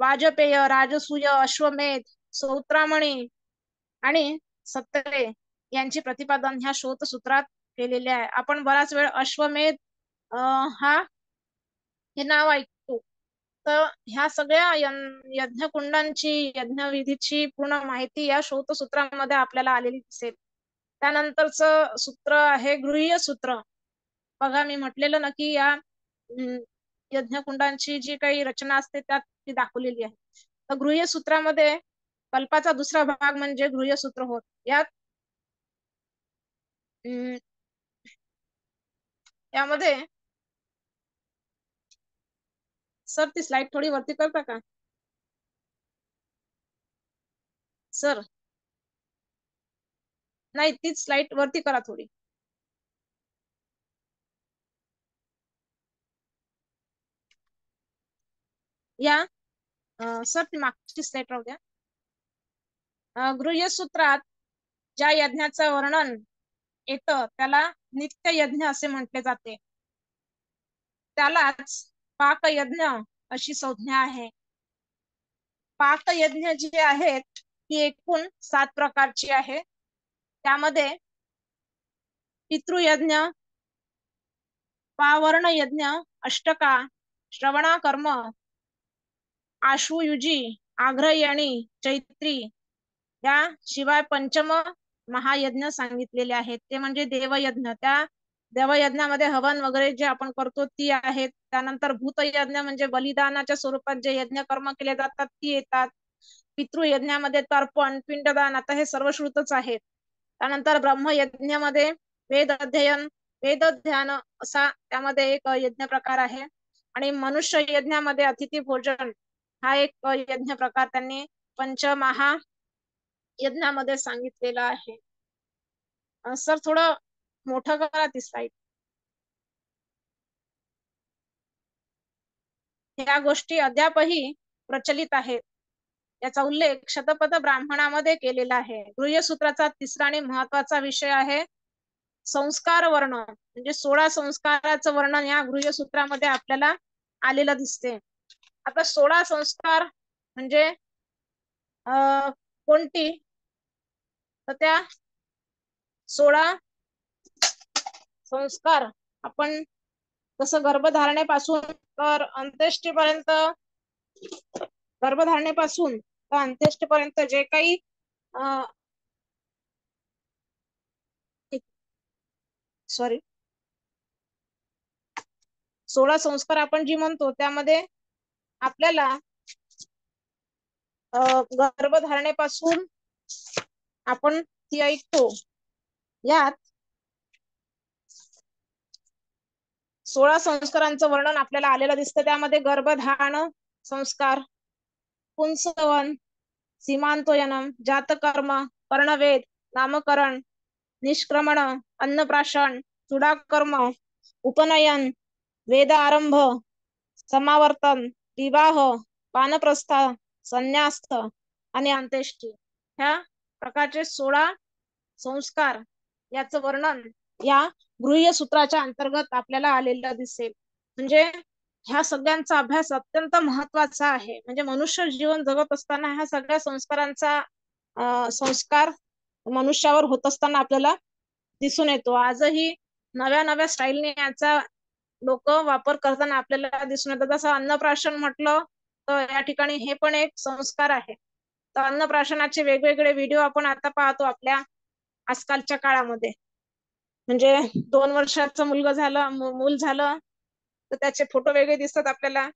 वाजपेय, राजसूय, अश्वमेध, सौत्रामणी आणि सत्रे यांचे प्रतिपादन ह्या श्रौतसूत्रात केलेले आहे. आपण बराच वेळ अश्वमेध हे नाव ऐकतो. तर ह्या सगळ्या यज्ञकुंडांची, यज्ञविधीची पूर्ण माहिती या श्रौतसूत्रामध्ये आपल्याला आलेली दिसेल. त्यानंतरचं सूत्र आहे गृह्य सूत्र. बघा, मी म्हटलेलं ना की या यज्ञकुंडांची जी काही रचना असते त्यात ती दाखवलेली आहे. तर गृह्य सूत्रामध्ये कल्पाचा दुसरा भाग म्हणजे गृह्य सूत्र होत. यामध्ये सर ती स्लाइड थोडी वरती करता का सर? नाही, तीच स्लाइड वरती करा थोडी. या सर ती मागची स्लाइड राहू द्या. गृह्य सूत्रात ज्या यज्ञाचं वर्णन येतं त्याला नित्य यज्ञ असे म्हटले जाते. त्यालाच पाकयज्ञ अशी संज्ञा आहे. पाकयज्ञ जे आहेत ती एकूण 7 प्रकारची आहे. त्यामध्ये पितृयज्ञ, पावर्ण यज्ञ, अष्टका, श्रवणा कर्म, आशुयुजी, आघ्रयणी, चैत्री या शिवाय पंचम महायज्ञ सांगितलेले आहेत. ते म्हणजे देवयज्ञ. त्या देवयज्ञामध्ये हवन वगैरे जे आपण करतो ती आहेत. त्यानंतर भूतयज्ञ म्हणजे बलिदानाच्या स्वरूपात जे यज्ञ कर्म केले जातात ती येतात. पितृयज्ञामध्ये तर्पण, पिंडदान, आता हे सर्व श्रुतच आहेत. त्यानंतर ब्रह्मयज्ञामध्ये वेद अध्ययन, वेद ध्यान असा त्यामध्ये एक यज्ञ प्रकार आहे. आणि मनुष्य यज्ञामध्ये अतिथी भोजन हा एक यज्ञ प्रकार त्यांनी पंचमहा यज्ञामध्ये सांगितलेला आहे. सर थोडं मोठं करा ती स्लाइड. ह्या गोष्टी अद्यापही प्रचलित आहेत. याचा उल्लेख शतपथ ब्राह्मणामध्ये केलेला आहे. गृह्य सूत्राचा तिसरा आणि महत्वाचा विषय आहे संस्कार वर्ण, म्हणजे 16 संस्काराचं वर्णन या गृह्य सूत्रामध्ये आपल्याला आलेलं दिसते. आता 16 संस्कार म्हणजे कोणती, तर त्या 16 संस्कार आपण जसं गर्भधारणेपासून तर अंत्येष्टीपर्यंत, गर्भधारणेपासून तर अंत्येष्टीपर्यंत जे काही सॉरी 16 संस्कार आपण जी म्हणतो त्यामध्ये आपल्याला गर्भधारणेपासून आपण ती ऐकतो. यात 16 संस्कारांचं वर्णन आपल्याला आलेलं दिसतं. त्यामध्ये गर्भधारण संस्कार, पुंसवन, सीमांतोयनम, जातकर्म, कर्णवेद, नामकरण, निष्क्रमण, अन्नप्राशन, चूडाकर्म, उपनयन, वेद आरंभ, समावर्तन, विवाह, वानप्रस्थ, संन्यास्त आणि अंत्येष्टी ह्या प्रकारचे 16 संस्कार याचं वर्णन या गृह्य सूत्राच्या अंतर्गत आपल्याला आलेलं दिसेल. म्हणजे ह्या सगळ्यांचा अभ्यास अत्यंत महत्वाचा आहे. म्हणजे मनुष्य जीवन जगत असताना ह्या सगळ्या संस्कारांचा संस्कार मनुष्यावर होत असताना आपल्याला दिसून येतो. आजही नव्या नव्या स्टाईलने याचा लोक वापर करताना आपल्याला दिसून येतं. जसं अन्नप्राशन म्हटलं तर या ठिकाणी हे पण एक संस्कार आहे. तर अन्नप्राशनाचे वेगवेगळे व्हिडिओ आपण आता पाहतो आपल्या आजकालच्या काळामध्ये. म्हणजे 2 वर्षाचं मूल झालं तर त्याचे फोटो वेगळे दिसतात आपल्याला.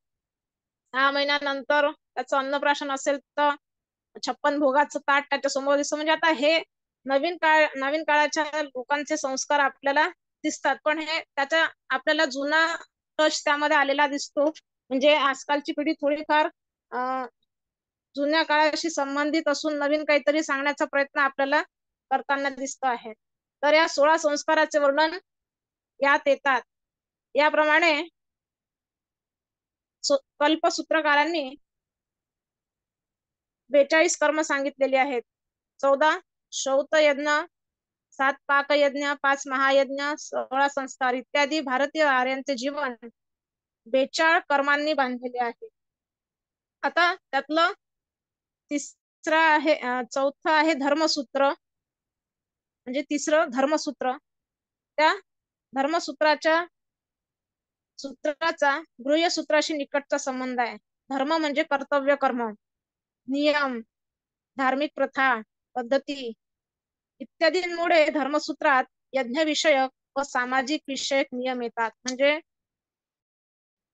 6 महिन्यानंतर त्याचं अन्नप्राशन असेल तर 56 भोगाचं ताट त्याच्या समोर दिसतं. म्हणजे आता हे नवीन काळाच्या लोकांचे संस्कार आपल्याला दिसतात, पण हे त्याचा आपल्याला जुना टच त्यामध्ये आलेला दिसतो. म्हणजे आजकालची पिढी थोडीफार जुन्या काळाशी संबंधित असून नवीन काहीतरी सांगण्याचा प्रयत्न आपल्याला करताना दिसतो आहे. तर या 16 संस्काराचे वर्णन यात येतात. याप्रमाणे कल्पसूत्रकारांनी 42 कर्म सांगितलेली आहेत. 14 श्रौत यज्ञ, 7 पाक यज्ञ, 5 महायज्ञ, 16 संस्कार इत्यादी भारतीय आर्यांचे जीवन 42 कर्मांनी बांधलेले आहे. आता त्यातलं चौथं आहे धर्मसूत्र, म्हणजे तिसरं धर्मसूत्र. त्या धर्मसूत्राचा गृह्यसूत्राशी निकटचा संबंध आहे. धर्म म्हणजे कर्तव्य कर्म, नियम, धार्मिक प्रथा, पद्धती इत्यादींमुळे धर्मसूत्रात यज्ञविषयक व सामाजिक विषयक नियम येतात. म्हणजे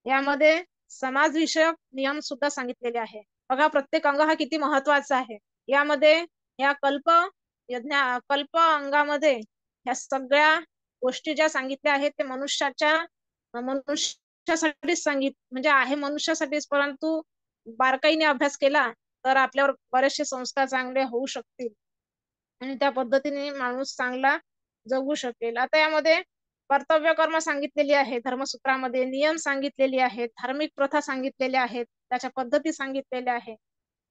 यामध्ये समाज विषयक नियम सुद्धा सांगितलेले आहे. बघा, प्रत्येक अंग हा किती महत्वाचा आहे. यामध्ये या कल्प अंगामध्ये ह्या सगळ्या गोष्टी ज्या सांगितल्या आहेत ते मनुष्यासाठीच म्हणजे आहे मनुष्यासाठीच, परंतु बारकाईने अभ्यास केला तर आपल्यावर बरेचसे संस्कार चांगले होऊ शकतील आणि त्या पद्धतीने माणूस चांगला जगू शकेल. आता यामध्ये कर्तव्य कर्म सांगितलेली आहे धर्मसूत्रामध्ये, नियम सांगितलेले आहेत, धार्मिक प्रथा सांगितलेल्या आहेत, त्याच्या पद्धती सांगितलेल्या आहेत.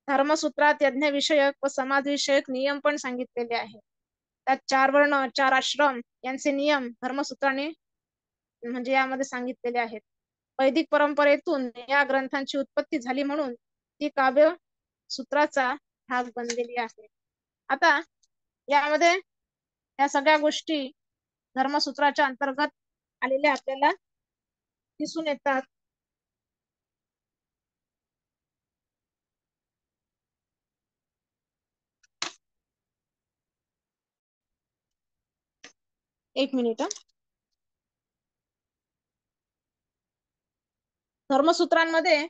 धर्मसूत्रात यज्ञविषयक व समाजविषयक नियम पण सांगितलेले आहेत. त्यात 4 वर्ण 4 आश्रम यांचे नियम धर्मसूत्राने म्हणजे यामध्ये सांगितलेले आहेत. वैदिक परंपरेतून या ग्रंथांची उत्पत्ती झाली म्हणून ती काव्य सूत्राचा भाग बनलेली आहे. आता यामध्ये या सगळ्या गोष्टी धर्मसूत्राच्या अंतर्गत आलेल्या आपल्याला दिसून येतात. एक मिनिट. धर्मसूत्रांमध्ये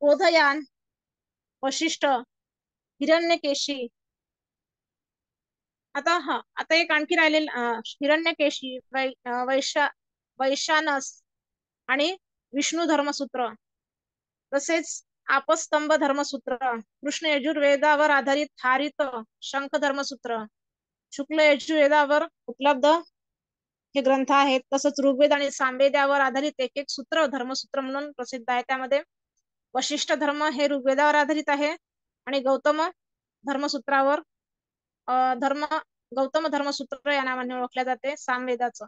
बोधयान, वशिष्ठ, हिरण्यकेशी, आता एक आणखी राहिलेलं हिरण्यकेशी, वैशानस आणि विष्णू धर्मसूत्र, तसेच आपस्तंभ धर्मसूत्र, कृष्ण यजुर्वेदावर आधारित हारित शंख धर्मसूत्र, शुक्ल यजुर्वेदावर उपलब्ध हे ग्रंथ आहेत. तसंच ऋग्वेद आणि सामवेदावर आधारित एक एक सूत्र धर्मसूत्र म्हणून प्रसिद्ध आहे. त्यामध्ये वशिष्ठ धर्म हे ऋग्वेदावर आधारित आहे आणि गौतम धर्मसूत्र या नावाने ओळखल्या जाते. सामवेदाचं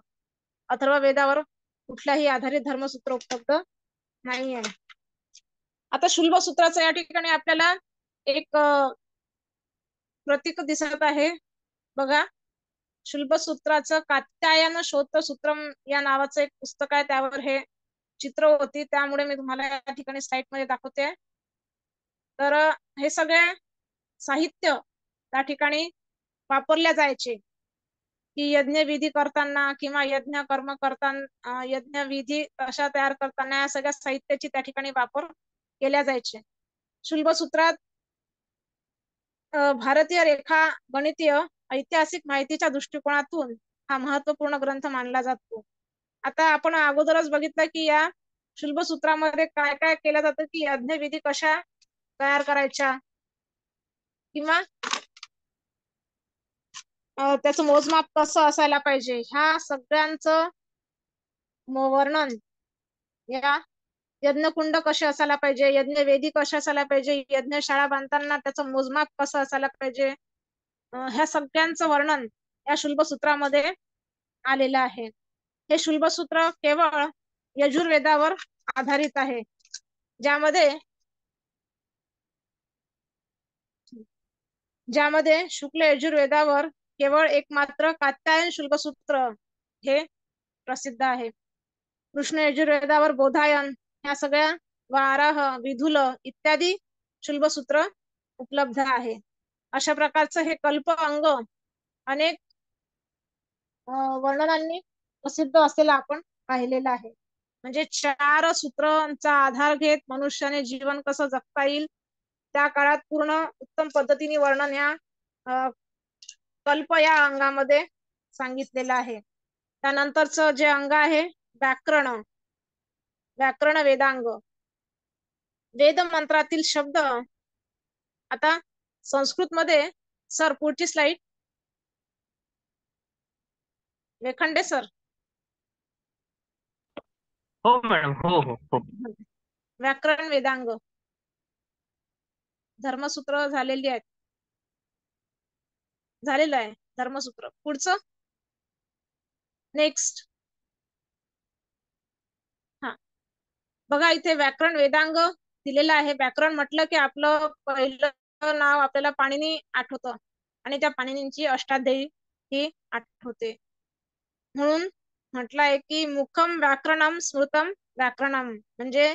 अथर्ववेदावर कुठल्याही आधारित धर्मसूत्र उपलब्ध नाही आहे. आता शुल्बसूत्राचं या ठिकाणी आपल्याला एक प्रतीक दिसत आहे. बघा, शुल्बसूत्राचं कात्यायन श्रोतसूत्रम या नावाचं एक पुस्तक आहे, त्यावर हे चित्र होती, त्यामुळे मी तुम्हाला या ठिकाणी स्लाइड मध्ये दाखवते. तर हे सगळे साहित्य त्या ठिकाणी वापरल्या जायचे की यज्ञ विधी करताना किंवा यज्ञ कर्म करताना, यज्ञ विधी कशा तयार करताना या सगळ्या साहित्याची त्या ठिकाणी वापर केल्या जायचे. शुल्बसूत्रात भारतीय रेखा गणितीय ऐतिहासिक माहितीच्या दृष्टिकोनातून हा महत्वपूर्ण ग्रंथ मानला जातो. आता आपण अगोदरच बघितलं की या शुल्बसूत्रामध्ये काय काय केलं जातं की यज्ञविधी कशा तयार करायच्या किंवा त्याचं मोजमाप कसं असायला पाहिजे, ह्या सगळ्यांचं वर्णन, या यज्ञकुंड कसे असायला पाहिजे, यज्ञवेदी कशा असायला पाहिजे, यज्ञशाळा बांधताना त्याचं मोजमाप कसं असायला पाहिजे, ह्या सगळ्यांचं वर्णन या शुल्बसूत्रामध्ये आलेलं आहे. हे शुल्बसूत्र केवळ यजुर्वेदावर आधारित आहे, ज्यामध्ये शुक्ल यजुर्वेदावर केवळ एकमात्र कात्यायन शुल्बसूत्र हे प्रसिद्ध आहे. कृष्ण यजुर्वेदावर बोधायन, ह्या सगळ्या वाराह, विधुल इत्यादी शुल्बसूत्र उपलब्ध आहे. अशा प्रकारचं हे कल्प अंग अनेक वर्णनांनी प्रसिद्ध असलेलं आपण पाहिलेलं आहे. म्हणजे 4 सूत्रांचा आधार घेत मनुष्याने जीवन कसं जगता येईल त्या काळात पूर्ण उत्तम पद्धतीने वर्णन या कल्प या अंगामध्ये सांगितलेलं आहे. त्यानंतरचं जे अंग आहे व्याकरण, व्याकरण वेदांग. वेद मंत्रातील शब्द आता संस्कृत मध्ये, सर पुढची स्लाइड, वेखंडे सर. हो मॅडम, हो हो हो. व्याकरण वेदांग धर्मसूत्र झालेली आहेत, झालेलं आहे धर्मसूत्र. पुढचं नेक्स्ट. हा बघा इथे व्याकरण वेदांग दिलेलं आहे. व्याकरण म्हटलं की आपलं पहिलं नाव आपल्याला पाणिनी आठवतं आणि त्या पाणिनींची अष्टाध्यायी ही आठवते. म्हणून म्हटलं आहे की मुखम व्याकरणम स्मृतम व्याकरणम, म्हणजे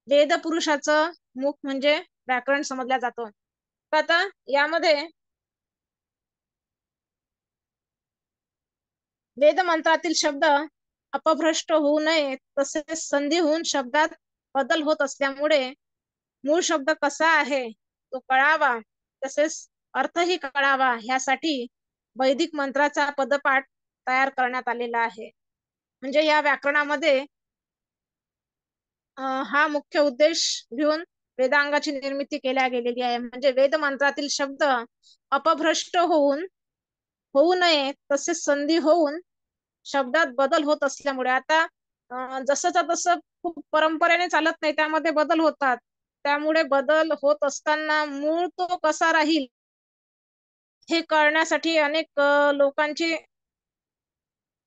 वेद पुरुषाचं मुख म्हणजे व्याकरण समजल्या जातो. तर आता यामध्ये वेद मंत्रातील शब्द अपभ्रष्ट होऊ नये तसेच संधी होऊन शब्दात बदल होत असल्यामुळे मूळ शब्द कसा आहे तो कळावा तसेच अर्थही कळावा ह्यासाठी वैदिक मंत्राचा पदपाठ तयार करण्यात आलेला आहे. म्हणजे या व्याकरणामध्ये हा मुख्य उद्देश घेऊन वेदांगाची निर्मिती केल्या गेलेली आहे. म्हणजे वेद मंत्रातील शब्द अपभ्रष्ट होऊ नये तसेच संधी होऊन शब्दात बदल होत असल्यामुळे आता जसंच्या तसं खूप परंपरेने चालत नाही, त्यामध्ये बदल होतात. त्यामुळे बदल होत असताना मूळ तो कसा राहील हे कळण्यासाठी अनेक लोकांची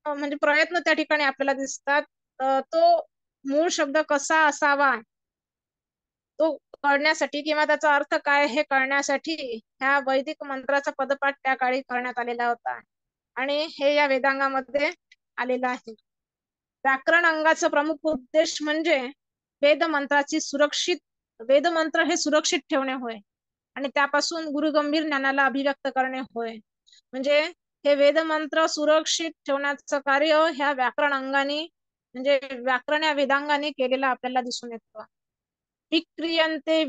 म्हणजे प्रयत्न त्या ठिकाणी आपल्याला दिसतात. तो मूळ शब्द कसा असावा तो कळण्यासाठी किंवा त्याचा अर्थ काय हे कळण्यासाठी ह्या वैदिक मंत्राचा पदपाठ त्या काळी करण्यात आलेला होता आणि हे या वेदांगामध्ये आलेलं आहे. व्याकरण अंगाचा प्रमुख उद्देश म्हणजे वेद मंत्र हे सुरक्षित ठेवणे होय आणि त्यापासून गुरुगंभीर ज्ञानाला अभिव्यक्त करणे होय. म्हणजे हे वेद मंत्र सुरक्षित ठेवण्याचं कार्य ह्या व्याकरण अंगाने म्हणजे व्याकरण या वेदांगाने केलेलं आपल्याला दिसून येतं. विक्रियन्ते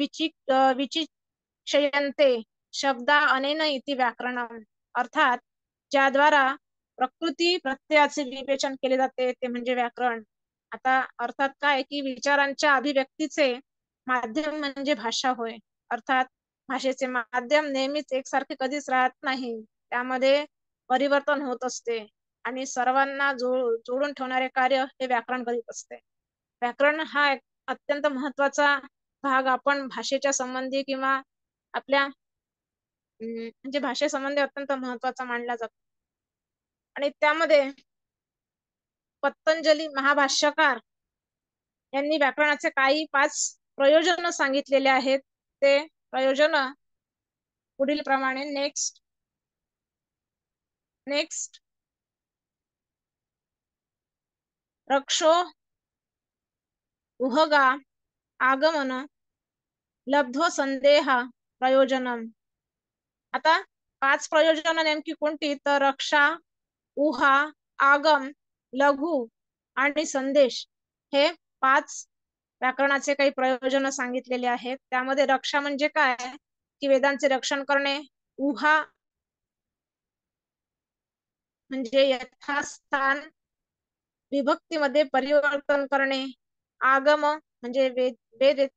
विचिक्षयन्ते शब्दा अनेन इति व्याकरणम, अर्थात ज्याद्वारा प्रकृती प्रत्ययाचे विवेचन केले जाते ते म्हणजे व्याकरण. आता अर्थात काय की विचारांच्या अभिव्यक्तीचे माध्यम म्हणजे भाषा होय. अर्थात भाषेचे माध्यम नेहमीच एकसारखे कधीच राहत नाही, त्यामध्ये परिवर्तन होत असते आणि सर्वांना जोडून ठेवणारे कार्य हे व्याकरण करीत असते. व्याकरण हा एक अत्यंत महत्वाचा भाग आपण भाषेच्या संबंधी किंवा आपल्या म्हणजे भाषेसंबंधी अत्यंत महत्वाचा मानला जातो. आणि त्यामध्ये पतंजली महाभाष्यकार यांनी व्याकरणाचे काही 5 प्रयोजन सांगितलेले आहेत. ते प्रयोजन पुढील प्रमाणे. नेक्स्ट रक्षो उहगा आगमन लब्धो संदेह प्रयोजनम. आता 5 प्रयोजन नेमकी कोणती तर रक्षा, उहा, आगम, लघु आणि संदेश हे 5 व्याकरणाचे काही प्रयोजन सांगितलेले आहेत. त्यामध्ये रक्षा म्हणजे काय की वेदांचे रक्षण करणे, उहा म्हणजे यथास्थान विभक्तीमध्ये परिवर्तन करणे, आगम म्हणजे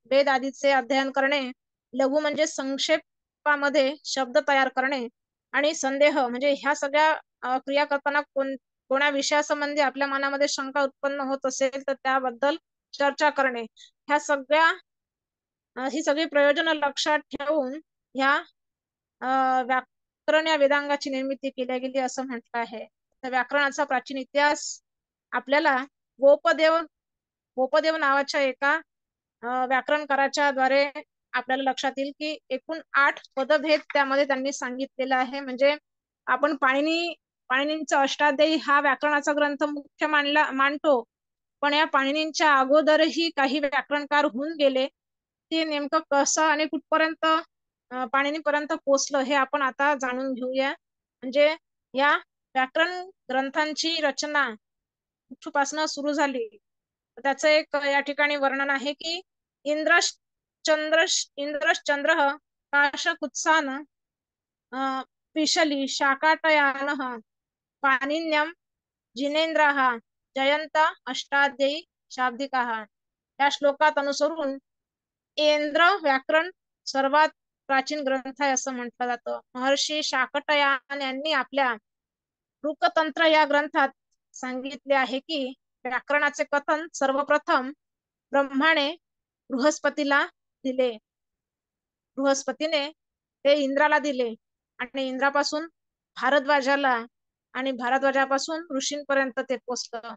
वेद आदीचे अध्ययन करणे, लघु म्हणजे संक्षेपामध्ये शब्द तयार करणे आणि संदेह म्हणजे ह्या सगळ्या क्रिया करताना कोणा विषयासंबंधी आपल्या मनामध्ये शंका उत्पन्न होत असेल तर त्याबद्दल चर्चा करणे. ही सगळी प्रयोजन लक्षात ठेवून ह्या व्याकरण या वेदांगाची निर्मिती केली गेली असं म्हटलं आहे. व्याकरणाचा प्राचीन इतिहास आपल्याला गोपदेव नावाच्या एका व्याकरणकाराच्या द्वारे आपल्याला लक्षात येईल की एकूण 8 पदभेद त्यामध्ये त्यांनी सांगितलेला आहे. म्हणजे आपण पाणिनींचा अष्टाध्यायी हा व्याकरणाचा ग्रंथ मुख्य मानतो, पण या पाणिनींच्या अगोदरही काही व्याकरणकार होऊन गेले. ते नेमकं कसं आणि कुठपर्यंत पाणिनीपर्यंत पोहोचलं हे आपण आता जाणून घेऊया. म्हणजे या व्याकरण ग्रंथांची रचना कुठपासून सुरू झाली त्याचं एक या ठिकाणी वर्णन आहे की इंद्रश्चंद्र काशकुत्सान पिशली शाकाटयानः पाणिन्यम जिनेंद्रः जयंत अष्टाध्यायी शाब्दिकाः. या श्लोकात अनुसरून इंद्र व्याकरण सर्वात प्राचीन ग्रंथ आहे असं म्हटलं जातं. महर्षी शाकटयान यांनी आपल्या ऋकतंत्र या ग्रंथात सांगितले आहे की व्याकरणाचे कथन सर्वप्रथम ब्रह्माने बृहस्पतीला दिले. बृहस्पतीने ते इंद्राला दिले आणि इंद्रापासून भारद्वाजाला आणि भारद्वाजापासून ऋषींपर्यंत ते पोचलं.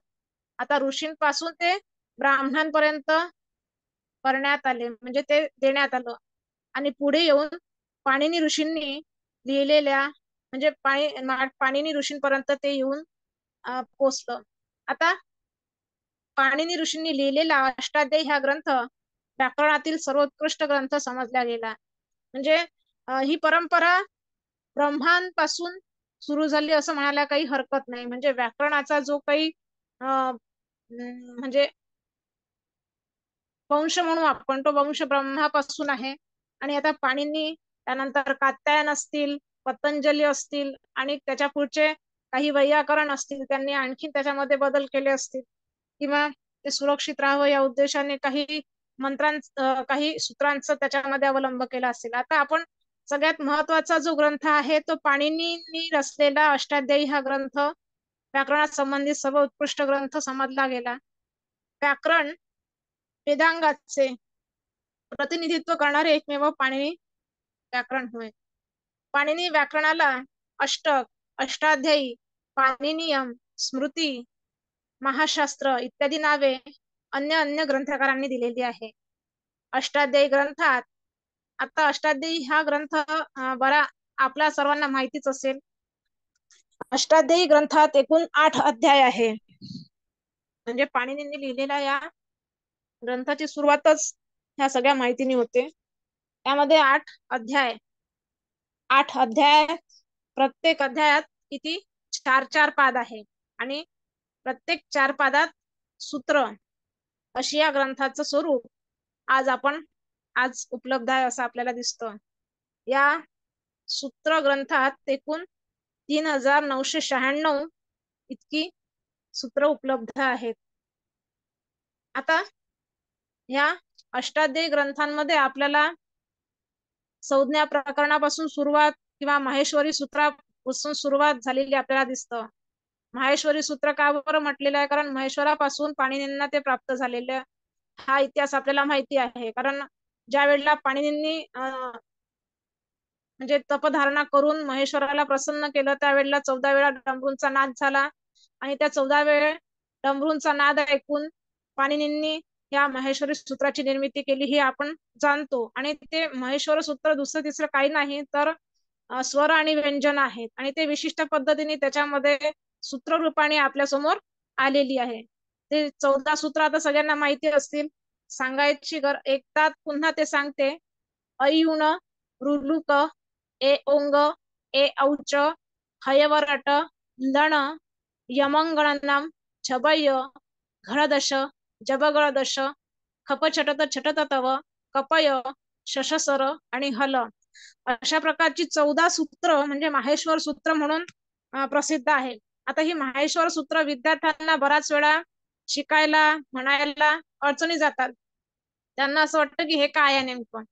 आता ऋषींपासून ते ब्राह्मणांपर्यंत करण्यात आले, म्हणजे ते देण्यात आलं. आणि पुढे येऊन पाणिनी ऋषींनी लिहिलेल्या म्हणजे पाणिनी ऋषींपर्यंत ते येऊन पोचलं. आता पाणिनी ऋषींनी लिहिलेला अष्टाध्यायी हा ग्रंथ व्याकरणातील सर्वोत्कृष्ट ग्रंथ समजला गेला. म्हणजे ही परंपरा ब्रह्मांपासून सुरू झाली असं म्हणायला काही हरकत नाही. म्हणजे व्याकरणाचा जो काही म्हणजे वंश म्हणू आपण, तो वंश ब्रह्मापासून आहे. आणि आता पाणिनी, त्यानंतर कात्यायन असतील, पतंजली असतील आणि त्याच्या पुढचे काही वैयाकरण असतील, त्यांनी आणखी त्याच्यामध्ये बदल केले असतील किंवा ते सुरक्षित राहावं या उद्देशाने काही काही सूत्रांचा त्याच्यामध्ये अवलंब केला असेल. आता आपण सगळ्यात महत्वाचा जो ग्रंथ आहे तो पाणिनींनी रचलेला अष्टाध्यायी हा ग्रंथ व्याकरणात संबंधित सर्व उत्कृष्ट ग्रंथ समजला गेला. व्याकरण वेदांगाचे प्रतिनिधित्व करणारे एकमेव पाणिनी व्याकरण होय. पाणिनी व्याकरणाला अष्टक, अष्टाध्यायी, पाणिनियम, स्मृती, महाशास्त्र इत्यादी नावे अन्य अन्य ग्रंथकारांनी दिलेली आहे. अष्टाध्यायी ग्रंथात, आता अष्टाध्यायी हा ग्रंथ बरा आपल्या सर्वांना माहितीच असेल. अष्टाध्यायी ग्रंथात एकूण 8 अध्याय आहे. म्हणजे पाणिनींनी लिहिलेल्या या ग्रंथाची सुरुवातच ह्या सगळ्या माहितीने होते. त्यामध्ये 8 अध्याय, प्रत्येक अध्यायात किती 4 पाद आहे आणि प्रत्येक 4 पादात सूत्र, अशी या ग्रंथाचं स्वरूप आज उपलब्ध आहे असं आपल्याला दिसतं. या सूत्र ग्रंथात एकूण 3996 इतकी सूत्र उपलब्ध आहेत. आता या अष्टाध्यायी ग्रंथांमध्ये आपल्याला संज्ञा प्रकरणापासून सुरुवात किंवा माहेश्वरी सूत्रापासून सुरुवात झालेली आपल्याला दिसतं. माहेश्वरी सूत्र का बरं म्हटलेलं आहे? कारण महेश्वरापासून पाणिनींना ते प्राप्त झालेलं हा इतिहास आपल्याला माहिती आहे. कारण ज्या वेळेला पाणिनींनी म्हणजे तपधारणा करून महेश्वराला प्रसन्न केलं, त्यावेळेला 14 वेळा डमरूंचा नाद झाला आणि त्या 14 वेळे डमरूंचा नाद ऐकून पाणिनींनी या महेश्वरी सूत्राची निर्मिती केली हे आपण जाणतो. आणि ते महेश्वर सूत्र दुसरं तिसरं काही नाही तर स्वर आणि व्यंजन आहेत आणि ते विशिष्ट पद्धतीने त्याच्यामध्ये सूत्र रूपाने आपल्या समोर आलेली आहे. ते 14 सूत्र आता सगळ्यांना माहिती असतील, सांगायची एकदा पुन्हा ते सांगते. अयुण, रुलुक, ए ओंग, ए औच, हयवरट, लण, यमंगणनम, छबय, घळदश, जबगळदश, खपछटत छटततव, कपय, शशसर आणि हल, अशा प्रकारची 14 सूत्र म्हणजे माहेश्वर सूत्र म्हणून प्रसिद्ध आहे. आता ही माहेश्वर सूत्र विद्यार्थ्यांना बराच वेळा शिकायला म्हणायला अडचणी जातात. त्यांना असं वाटतं की हे काय आहे नेमकं.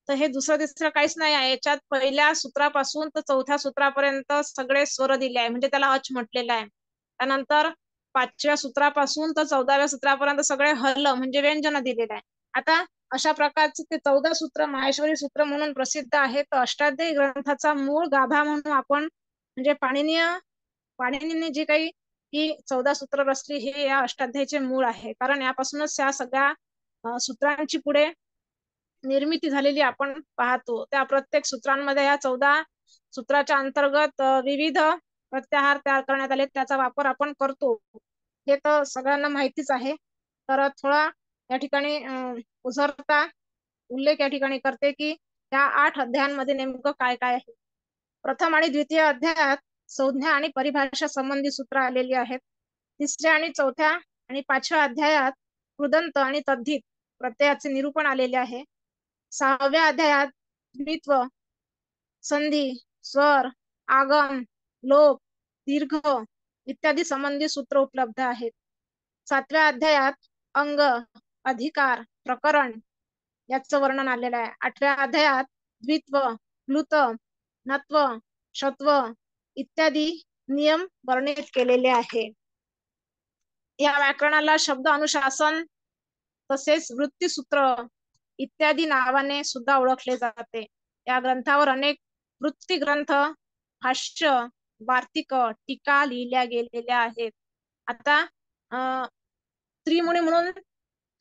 तर हे दुसरं तिसरं काहीच नाही आहे. याच्यात पहिल्या सूत्रापासून तर 4थ्या सूत्रापर्यंत सगळे स्वर दिले आहे, म्हणजे त्याला अच म्हटलेलं आहे. त्यानंतर 5व्या सूत्रापासून तर 14व्या सूत्रापर्यंत सगळे हल म्हणजे व्यंजन दिलेलं आहे. आता अशा प्रकारचे ते 14 सूत्र माहेश्वरी सूत्र म्हणून प्रसिद्ध आहेत. अष्टाध्यायी ग्रंथाचा मूळ गाभा म्हणून आपण म्हणजे पाणिनींनी जी काही ही 14 सूत्र रचली हे या अष्टाध्यायीचे मूळ आहे. कारण यापासूनच या सगळ्या सूत्रांची पुढे निर्मिती झालेली आपण पाहतो. त्या प्रत्येक सूत्रांमध्ये या 14 सूत्राच्या अंतर्गत विविध प्रत्याहार तयार करण्यात आले, त्याचा वापर आपण करतो. हे तर सगळ्यांना माहितीच आहे. तर थोडा या ठिकाणी उझरता उल्लेख या ठिकाणी करते की या 8 अध्यायांमध्ये नेमकं काय काय आहे. प्रथम आणि द्वितीय अध्यायात संज्ञा आणि परिभाषा संबंधी सूत्र आलेली आहेत. 3ऱ्या आणि 4थ्या आणि 5व्या अध्यायात कृदंत आणि तद्धित प्रत्ययाचे निरूपण आलेले आहे. 6व्या अध्यायात द्वित्व, संधी, स्वर, आगम, लोप, दीर्घ इत्यादी संबंधी सूत्र उपलब्ध आहेत. 7व्या अध्यायात अंग, अधिकार, प्रकरण याचं वर्णन आलेलं आहे. 8व्या अध्यायात द्वित्व, प्लुत, नत्व, शत्व इत्यादी नियम वर्णित केलेले आहे. या व्याकरणाला शब्द अनुशासन तसेच वृत्तीसूत्र इत्यादी नावाने सुद्धा ओळखले जाते. या ग्रंथावर अनेक वृत्ती ग्रंथ, भाष्य, वार्तिक, टीका लिहिल्या गेलेल्या आहेत. आता त्रिमुनी म्हणून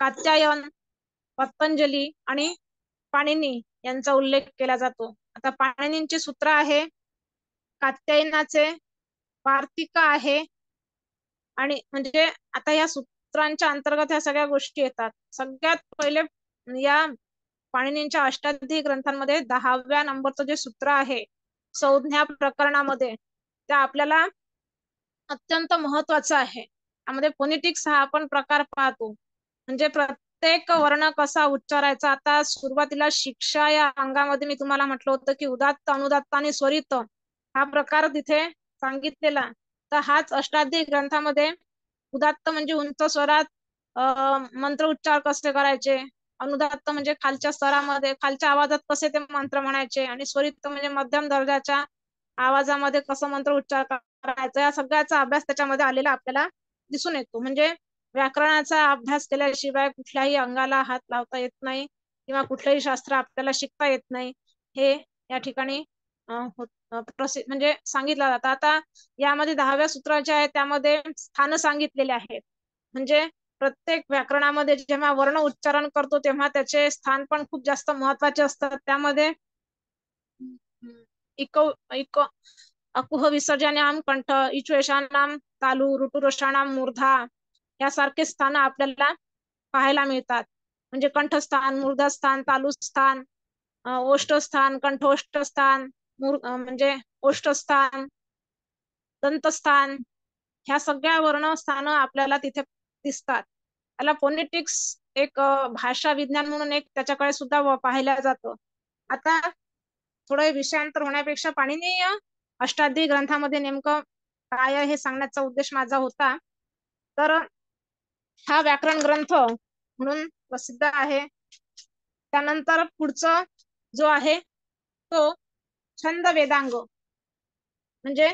कात्यायन, पतंजली आणि पाणिनी यांचा उल्लेख केला जातो. आता पाणिनींची सूत्र आहे, कात्यायनाचे वार्तिक आहे आणि म्हणजे आता या सूत्रांच्या अंतर्गत ह्या सगळ्या गोष्टी येतात. सगळ्यात पहिले या पाणिनींच्या अष्टाध्यायी ग्रंथांमध्ये 10व्या नंबरचं जे सूत्र आहे संज्ञा प्रकरणामध्ये, ते आपल्याला अत्यंत महत्वाचं आहे. त्यामध्ये फोनेटिक्स हा आपण प्रकार पाहतो, म्हणजे प्रत्येक वर्ण कसा उच्चारायचा. आता सुरुवातीला शिक्षा या अंगामध्ये मी तुम्हाला म्हटलं होतं की उदात्त, अनुदात्त आणि स्वरित हा प्रकार तिथे सांगितलेला. तर हाच अष्टाध्यायी ग्रंथामध्ये उदात्त म्हणजे उंच स्वरात मंत्र उच्चार कसे करायचे, अनुदात्त म्हणजे खालच्या स्तरामध्ये खालच्या आवाजात कसे ते मंत्र म्हणायचे, आणि स्वरित म्हणजे मध्यम दर्जाच्या आवाजामध्ये कसं मंत्र उच्चार करायचा, या सगळ्याचा अभ्यास त्याच्यामध्ये आलेला आपल्याला दिसून येतो. म्हणजे व्याकरणाचा अभ्यास केल्याशिवाय कुठल्याही अंगाला हात लावता येत नाही किंवा कुठलंही शास्त्र आपल्याला शिकता येत नाही, हे या ठिकाणी म्हणजे सांगितलं जातं. आता यामध्ये 10व्या सूत्राचे आहे त्यामध्ये स्थान सांगितलेले आहेत. म्हणजे प्रत्येक व्याकरणामध्ये जेव्हा वर्ण उच्चारण करतो तेव्हा त्याचे स्थान पण खूप जास्त महत्वाचे असतात. त्यामध्ये अकुह विसर्जनाम कंठ, इचुएशानाम तालू, ऋतुरोषाणाम मूर्धा यासारखे स्थान आपल्याला पाहायला मिळतात. म्हणजे कंठस्थान, मूर्धास्थान, तालुस्थान, ओष्ठस्थान, कंठोष्ठस्थान, म्हणजे ओष्ठस्थान, दंतस्थान, ह्या सगळ्या वर्ण स्थान आपल्याला तिथे दिसतात. त्याला फोनेटिक्स एक भाषा विज्ञान म्हणून एक त्याच्याकडे सुद्धा पाहिलं जातं. आता थोडं विषयांतर होण्यापेक्षा पाणिनीय अष्टाध्यायी ग्रंथामध्ये नेमकं काय आहे हे सांगण्याचा उद्देश माझा होता. तर हा व्याकरण ग्रंथ म्हणून प्रसिद्ध आहे. त्यानंतर पुढचं जो आहे तो छंद वेदांग, म्हणजे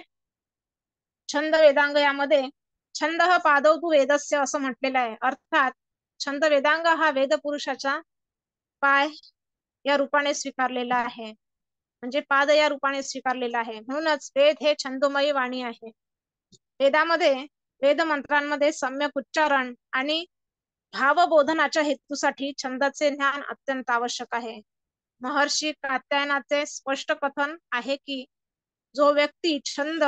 छंद वेदांग यामध्ये छंद हा पादव तू वेदस्य असं म्हटलेलं आहे. अर्थात छंद वेदांग हा वेद पुरुषाचा पाय या रूपाने स्वीकारलेला आहे, म्हणजे पाद या रूपाने स्वीकारलेला आहे. म्हणूनच वेद हे छंदमयी वाणी आहे. वेदामध्ये वेद मंत्रांमध्ये सम्यक उच्चारण आणि भावबोधनाच्या हेतूसाठी छंदाचे ज्ञान अत्यंत आवश्यक आहे. महर्षी कात्यायनाचे स्पष्ट कथन आहे की जो व्यक्ती छंद,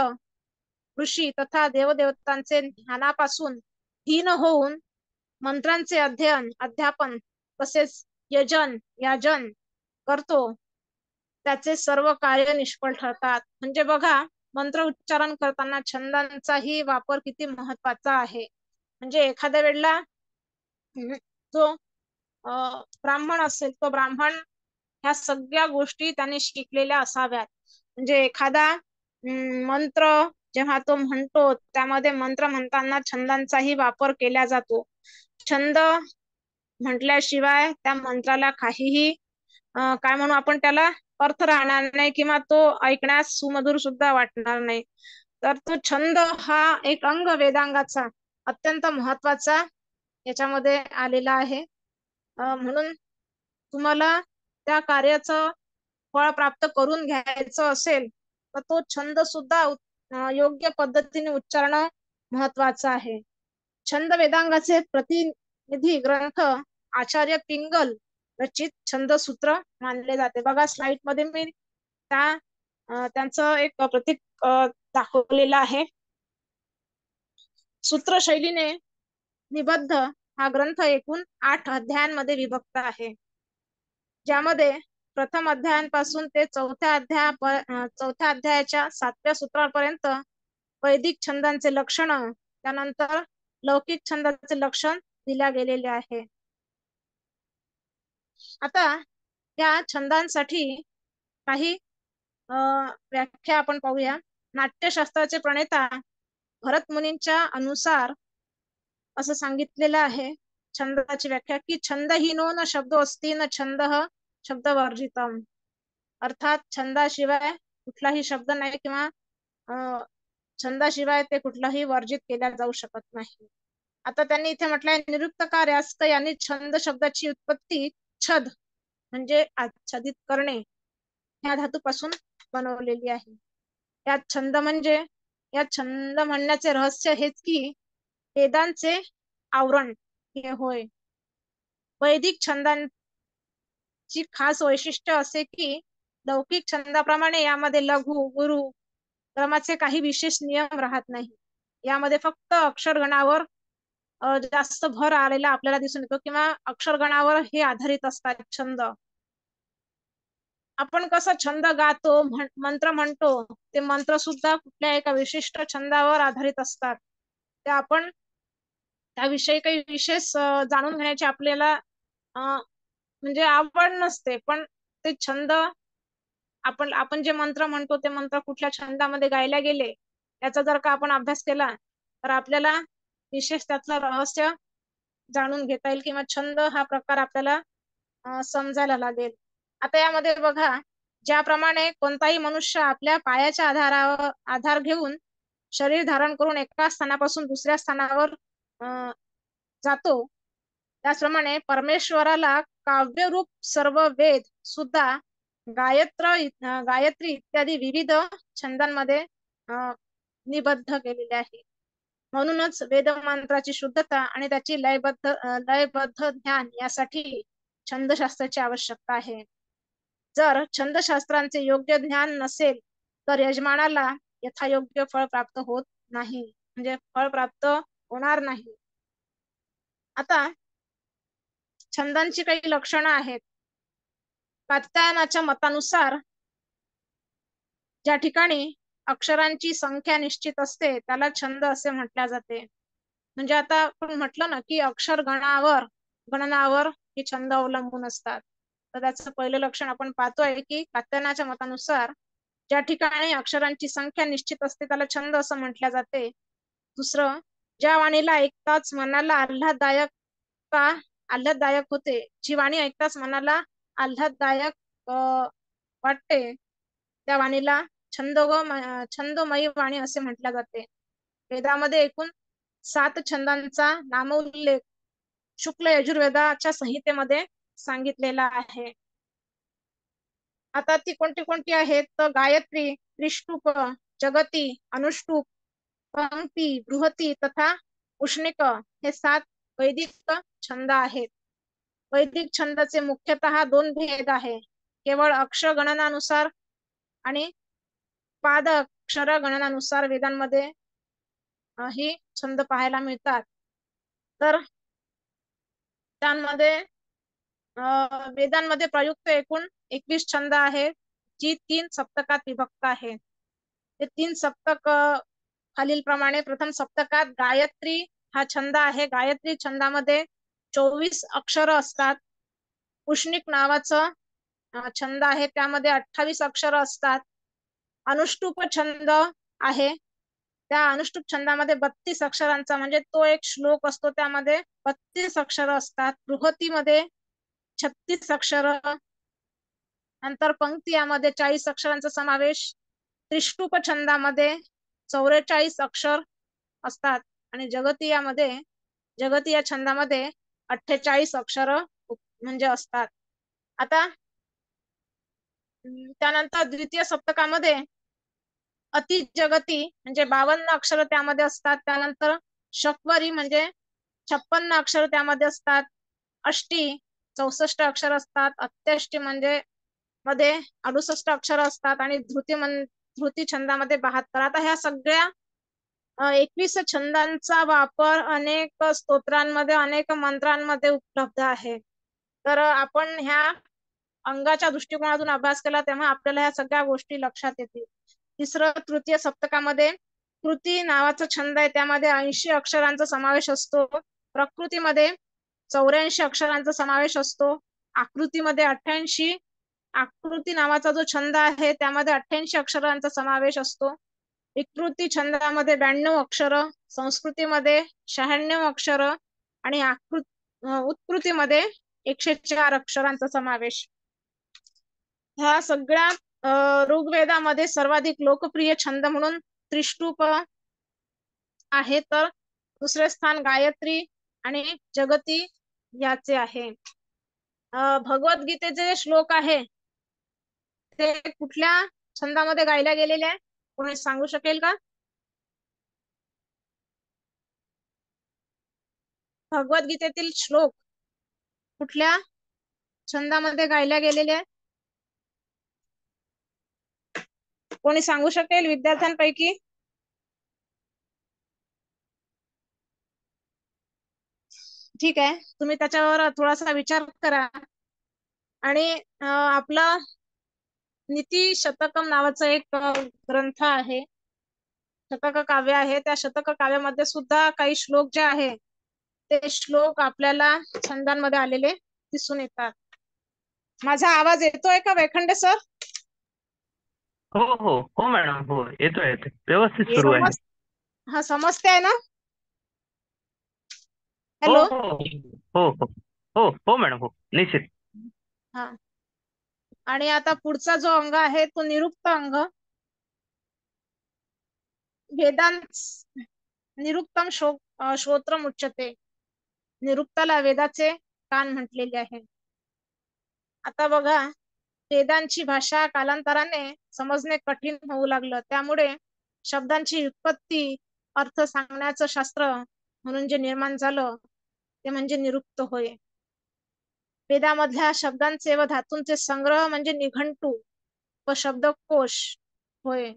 ऋषी तथा देवदेवतांचे ज्ञानापासून हीन होऊन मंत्रांचे अध्ययन, अध्यापन तसेच यजन, याजन करतो त्याचे सर्व कार्य निष्फळ ठरतात. म्हणजे बघा, मंत्र उच्चारण करताना छंदांचाही वापर किती महत्वाचा आहे. म्हणजे एखाद्या वेळेला जो ब्राह्मण असेल तो ब्राह्मण ह्या सगळ्या गोष्टी त्याने शिकलेल्या असाव्यात. म्हणजे एखादा मंत्र जेव्हा तो म्हणतो त्यामध्ये मंत्र म्हणताना छंदांचाही वापर केला जातो. छंद म्हटल्याशिवाय त्या मंत्राला काहीही काय म्हणू आपण त्याला अर्थ राहणार नाही किंवा तो ऐकण्यास सुमधुर सुद्धा वाटणार नाही. तर तो छंद हा एक अंग वेदांगाचा अत्यंत महत्वाचा याच्यामध्ये आलेला आहे. म्हणून तुम्हाला त्या कार्याचं फळ प्राप्त करून घ्यायचं असेल तर तो छंद सुद्धा योग्य पद्धतीने उच्चारणं महत्वाचं आहे. छंद वेदांगाचे प्रतिनिधी ग्रंथ आचार्य पिंगल रचित छंदसूत्र मानले जाते. बघा स्लाइड मध्ये मी त्यांचं एक प्रतीक दाखवलेलं आहे. सूत्र शैलीने निबद्ध हा ग्रंथ एकूण 8 अध्यायांमध्ये विभक्त आहे, ज्यामध्ये प्रथम अध्यायांपासून ते चौथ्या अध्यायाच्या 7व्या सूत्रापर्यंत वैदिक छंदांचे लक्षण, त्यानंतर लौकिक छंदाचे लक्षण दिल्या गेलेल्या आहे. आता या छंदांसाठी काही व्याख्या आपण पाहूया. नाट्यशास्त्राचे प्रणेता भरत मुनींच्या अनुसार असं सांगितलेलं आहे छंदाची व्याख्या की छंदहीनो न शब्दो अस्ति न छंद शब्दवर्जितम. अर्थात छंदाशिवाय कुठलाही शब्द नाही किंवा छंदाशिवाय ते कुठलाही वर्जित केल्या जाऊ शकत नाही. आता त्यांनी इथे म्हटलंय निरुक्तकार यास्क यांनी छंद शब्दाची उत्पत्ती छद म्हणजे आच्छादित करणे ह्या धातूपासून बनवलेली आहे. या छंद म्हणण्याचे रहस्य हेच की वेदांचे आवरण हे होय. वैदिक छंदांची खास वैशिष्ट्य असे की लौकिक छंदाप्रमाणे यामध्ये लघु गुरु क्रमाचे काही विशेष नियम राहत नाही. यामध्ये फक्त अक्षरगणावर जास्त भर आलेला आपल्याला दिसून येतो किंवा अक्षरगणावर हे आधारित असतात छंद. आपण कसं छंद गातो मंत्र म्हणतो ते मंत्र सुद्धा कुठल्या एका विशिष्ट छंदावर आधारित असतात. ते आपण त्याविषयी काही विशेष जाणून घेण्याची आपल्याला म्हणजे आवड नसते, पण ते छंद आपण जे मंत्र म्हणतो ते मंत्र कुठल्या छंदामध्ये गायला गेले याचा जर का आपण अभ्यास केला तर आपल्याला विशेष त्यातलं रहस्य जाणून घेता येईल किंवा छंद हा प्रकार आपल्याला समजायला लागेल. आता यामध्ये बघा, ज्याप्रमाणे कोणताही मनुष्य आपल्या पायाच्या आधार घेऊन शरीर धारण करून एका स्थानापासून दुसऱ्या स्थानावर जातो, त्याचप्रमाणे परमेश्वराला काव्यरूप सर्व वेद सुद्धा गायत्री इत्यादी विविध छंदांमध्ये निबद्ध केलेले आहे. म्हणूनच वेद मंत्राची शुद्धता आणि त्याची लयबद्ध ज्ञान यासाठी छंदशास्त्राची आवश्यकता आहे. जर छंदशास्त्रांचे योग्य ज्ञान नसेल तर यजमानाला यथायोग्य फळ प्राप्त होत नाही, म्हणजे फळ प्राप्त होणार नाही. आता छंदांची काही लक्षणं आहेत. कात्यायनाच्या मतानुसार ज्या ठिकाणी अक्षरांची संख्या निश्चित असते त्याला छंद असे म्हटले जाते. म्हणजे आता आपण म्हटलं ना की अक्षर गणनावर हे छंद अवलंबून असतात. तर त्याचं पहिलं लक्षण आपण पाहतोय की कात्यायनाच्या मतानुसार ज्या ठिकाणी अक्षरांची संख्या निश्चित असते त्याला छंद असं म्हटले जाते. दुसरं, ज्या वाणीला ऐकताच मनाला आल्हाददायक होते, जी वाणी ऐकताच मनाला आल्हाददायक वाटते त्या वाणीला छंदोमयी वाणी असे म्हटले जाते. वेदामध्ये एकूण 7 छंदांचा नामोल्लेख शुक्ल यजुर्वेदाच्या संहितेमध्ये सांगितलेला आहे. आता ती कोणती आहेत तर गायत्री, त्रिष्टुप, जगती, अनुष्टुप, पंक्ती, बृहती तथा उष्णिक हे 7 वैदिक छंद आहेत. वैदिक छंदाचे मुख्यतः 2 भेद आहे. केवळ अक्षर गणनानुसार आणि पाद अक्षर गणनानुसार वेदांमध्ये ही छंद पाहायला मिळतात. तर त्यांमध्ये वेदांमध्ये प्रयुक्त एकूण 21 छंद आहे, जी 3 सप्तकात विभक्त आहे. ते 3 सप्तक खालील प्रमाणे. प्रथम सप्तकात गायत्री हा छंद आहे. गायत्री छंदामध्ये 24 अक्षर असतात. उष्णिक नावाचं छंद आहे, त्यामध्ये 28 अक्षर असतात. अनुष्टुप छंद आहे, त्या अनुष्टुप छंदामध्ये 32 अक्षरांचा म्हणजे तो एक श्लोक असतो, त्यामध्ये 32 अक्षर असतात. बृहतीमध्ये 36 अक्षर, नंतर पंक्ती यामध्ये 40 अक्षरांचा समावेश. त्रिष्टुप छंदामध्ये 44 अक्षर असतात आणि जगती या छंदामध्ये 48 अक्षर म्हणजे असतात. आता त्यानंतर द्वितीय सप्तकामध्ये अति जगती म्हणजे 52 अक्षर त्यामध्ये असतात. त्यानंतर शक्वरी म्हणजे 56 अक्षर त्यामध्ये असतात. अष्टी 64 अक्षर असतात. अत्यष्टी मध्ये 68 अक्षर असतात आणि धृती छंदामध्ये 72. आता ह्या सगळ्या 21 छंदांचा वापर अनेक स्तोत्रांमध्ये अनेक मंत्रांमध्ये उपलब्ध आहे. तर आपण ह्या अंगाच्या दृष्टिकोनातून अभ्यास केला तेव्हा आपल्याला ह्या सगळ्या गोष्टी लक्षात येतील. तिसरं, तृतीय सप्तकामध्ये कृती नावाचा छंद आहे, त्यामध्ये 80 अक्षरांचा समावेश असतो. प्रकृतीमध्ये 84 अक्षरांचा समावेश असतो. आकृतीमध्ये 88, आकृती नावाचा जो छंद आहे त्यामध्ये 88 अक्षरांचा समावेश असतो. विकृती छंदामध्ये 92 अक्षर, संस्कृतीमध्ये 96 अक्षर आणि उत्कृतीमध्ये 104 अक्षरांचा समावेश. ह्या सगळ्या ऋग्वेदामध्ये सर्वाधिक लोकप्रिय छंद म्हणून त्रिष्टुप आहे, तर दुसरे स्थान गायत्री आणि जगती याचे आहे. भगवद्गीतेचे जे श्लोक आहे ते कुठल्या छंदामध्ये गायला गेलेले आहे, कोणी सांगू शकेल का? भगवद्गीतेतील श्लोक कुठल्या छंदामध्ये गायला गेलेले आहे? कोणी सांगू शकेल विद्यार्थ्यांपैकी? ठीक आहे, तुम्ही त्याच्यावर थोडासा विचार करा. आणि आपलं नीती शतकम नावाचं एक ग्रंथ आहे, शतक काव्य आहे. त्या शतक काव्यामध्ये सुद्धा काही श्लोक जे आहे ते श्लोक आपल्याला छंदांमध्ये आलेले दिसून येतात. माझा आवाज येतोय का वेखंडे सर? हो हो हो मॅडम, हो येतोय व्यवस्थित सुरू आहे. हा, समजते आहे ना? हो हॅलो. हो हो हो हो हो मॅडम, हो निश्चित. हा, आणि आता पुढचा जो अंग आहे तो निरुक्त अंग. वेदांत निरुक्तम श्रोत्रम उच्यते. निरुक्ताला वेदाचे कान म्हटलेले आहे. आता बघा, वेदांची भाषा कालांतराने समजणे कठीण होऊ लागलं, त्यामुळे शब्दांची व्युत्पत्ती, अर्थ सांगण्याचं शास्त्र म्हणून जे निर्माण झालं ते म्हणजे निरुक्त होय. वेदामधल्या शब्दांचे व धातूंचे संग्रह म्हणजे निघंटू व शब्दकोश होय.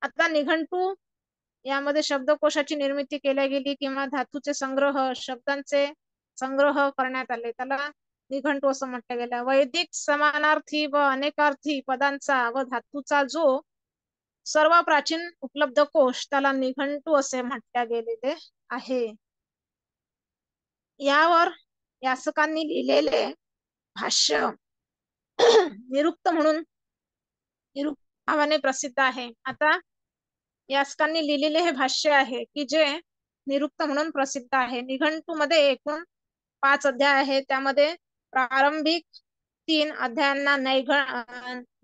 आता निघंटू यामध्ये शब्दकोशाची निर्मिती केली गेली किंवा धातूचे संग्रह, शब्दांचे संग्रह करण्यात आले, त्याला निघंटू असं म्हटलं गेलं. वैदिक समानार्थी व अनेकार्थी पदांचा व धातूचा जो सर्व प्राचीन उपलब्ध कोश त्याला निघंटू असे म्हटले गेलेले आहे. यावर यास्कांनी लिहिलेले भाष्य निरुक्त म्हणून निरुक्त नावाने प्रसिद्ध आहे. आता यास्कांनी लिहिलेले हे भाष्य आहे की जे निरुक्त म्हणून प्रसिद्ध आहे. निघंटू मध्ये एकूण 5 अध्याय आहेत. त्यामध्ये प्रारंभिक 3 अध्यायांना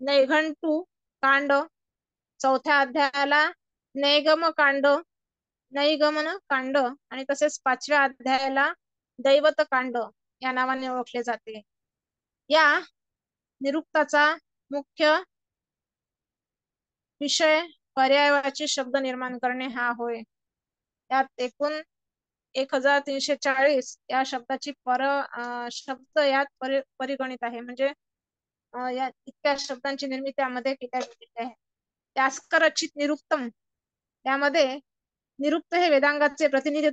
नैघंटू कांड, चौथ्या अध्यायाला नैगमन कांड आणि तसेच 5व्या अध्यायाला दैवत कांड या नावाने ओळखले जाते. या निरुक्ताचा मुख्य विषय पर्यायवाची शब्द निर्माण करणे हा होय. यात एकूण 1340 या शब्दाची शब्द यात परिगणित आहे. म्हणजे या इतक्या शब्दांची निर्मिती त्यामध्ये केल्या गेलेली आहे. यास्कर रचित निरुक्तम, त्यामध्ये निरुक्त हे वेदांगाचे प्रतिनिधी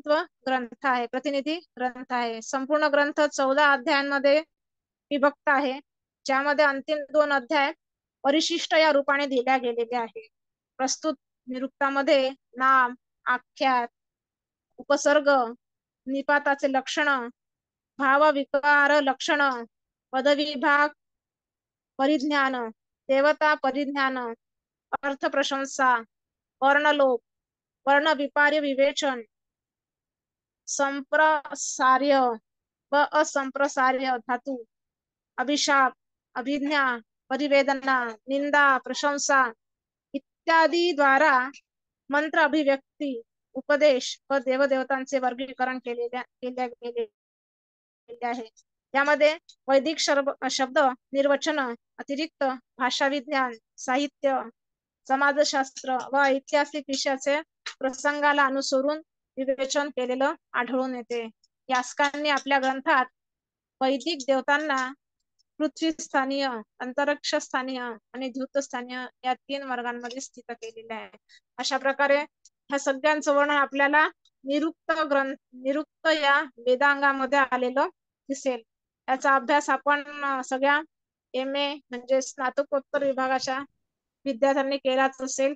ग्रंथ आहे. संपूर्ण ग्रंथ 14 अध्यायांमध्ये विभक्त आहे, ज्यामध्ये अंतिम 2 अध्याय परिशिष्ट या रूपाने दिल्या गेलेले आहे. प्रस्तुत निरुक्तामध्ये नाम, आख्यात, उपसर्ग, निपाताचे लक्षण, भाव विकार लक्षण, पदविभाग परिज्ञान, देवता परिज्ञान, अर्थ प्रशंसा, वर्णलोप, वर्ण विपार्य विवेचन, संप्रसार्य व असंप्रसार्य धातू, अभिशाप, अभिज्ञा, परिवेदना, निंदा, प्रशंसा इत्यादी द्वारा मंत्र, अभिव्यक्ती, उपदेश व देवदेवतांचे वर्गीकरण केले आहे. यामध्ये वैदिक शब्द निर्वचन अतिरिक्त भाषा विज्ञान, साहित्य, समाजशास्त्र व ऐतिहासिक विषयाचे प्रसंगाला अनुसरून विवेचन केलेलं आढळून येते. यास्कांनी आपल्या ग्रंथात वैदिक देवतांना पृथ्वीस्थानीय, अंतरिक्ष स्थानीय आणि द्यूतस्थानीय या 3 वर्गांमध्ये स्थित केलेले आहे. अशा प्रकारे ह्या सगळ्यांचं वर्णन आपल्याला निरुक्त या वेदांगामध्ये आलेलं दिसेल. याचा अभ्यास आपण सगळ्या MA म्हणजे स्नातकोत्तर विभागाच्या विद्यार्थ्यांनी केलाच असेल.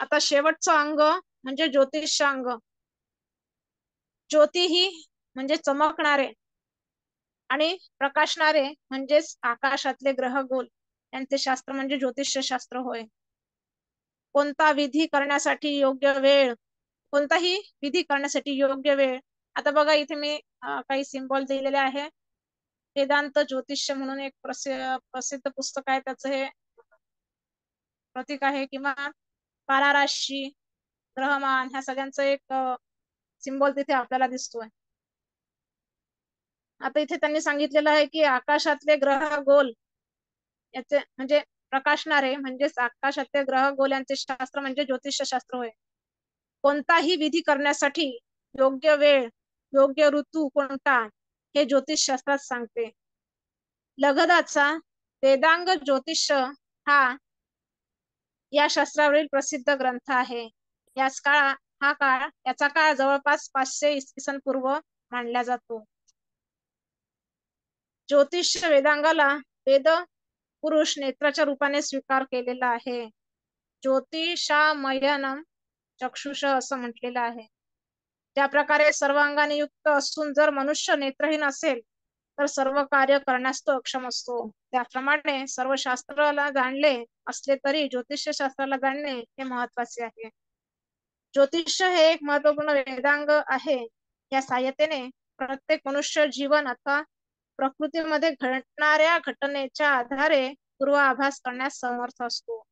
आता शेवटचं अंग म्हणजे ज्योतिष अंग. ज्योती ही म्हणजे चमकणारे आणि प्रकाशणारे म्हणजेच आकाशातले ग्रह गोल यांचे शास्त्र म्हणजे ज्योतिष्य शास्त्र होय. कोणता विधी करण्यासाठी योग्य वेळ, कोणताही विधी करण्यासाठी योग्य वेळ. आता बघा इथे मी काही सिम्बॉल दिलेले आहे. वेदांत ज्योतिष्य म्हणून एक प्रसिद्ध पुस्तक आहे, त्याचं हे प्रतीक आहे, किंवा ताराराशी, ग्रहमान ह्या सगळ्यांचं एक सिम्बॉल तिथे आपल्याला दिसतोय. आता इथे त्यांनी सांगितलेलं आहे की आकाशातले ग्रह गोल याचे म्हणजे प्रकाशणारे म्हणजेच आकाशातले ग्रह गोल यांचे शास्त्र म्हणजे ज्योतिष्य शास्त्र होय. कोणताही विधी करण्यासाठी योग्य वेळ, योग्य ऋतू कोणता हे ज्योतिष शास्त्रात सांगते. लगदाचा वेदांग ज्योतिष हा या शास्त्रावरील प्रसिद्ध ग्रंथ आहे. याचा काळ जवळपास 500 इसवी सन पूर्व मानला जातो. ज्योतिष्य वेदांगाला वेद पुरुष नेत्राच्या रूपाने स्वीकार केलेला आहे. ज्योतिषामयनम चक्षुष असं म्हटलेलं आहे. ज्या प्रकारे सर्व अंगाने युक्त असून जर मनुष्य नेत्रहीन असेल तर सर्व कार्य करण्यास तो अक्षम असतो, त्याप्रमाणे सर्व शास्त्राला जाणले असले तरी ज्योतिष्य शास्त्राला जाणणे हे महत्वाचे आहे. ज्योतिष्य हे एक महत्वपूर्ण वेदांग आहे. या सहाय्यतेने प्रत्येक मनुष्य जीवन अथवा प्रकृतीमध्ये घडणाऱ्या घटनेच्या आधारे पूर्वाभास करण्यास समर्थ असतो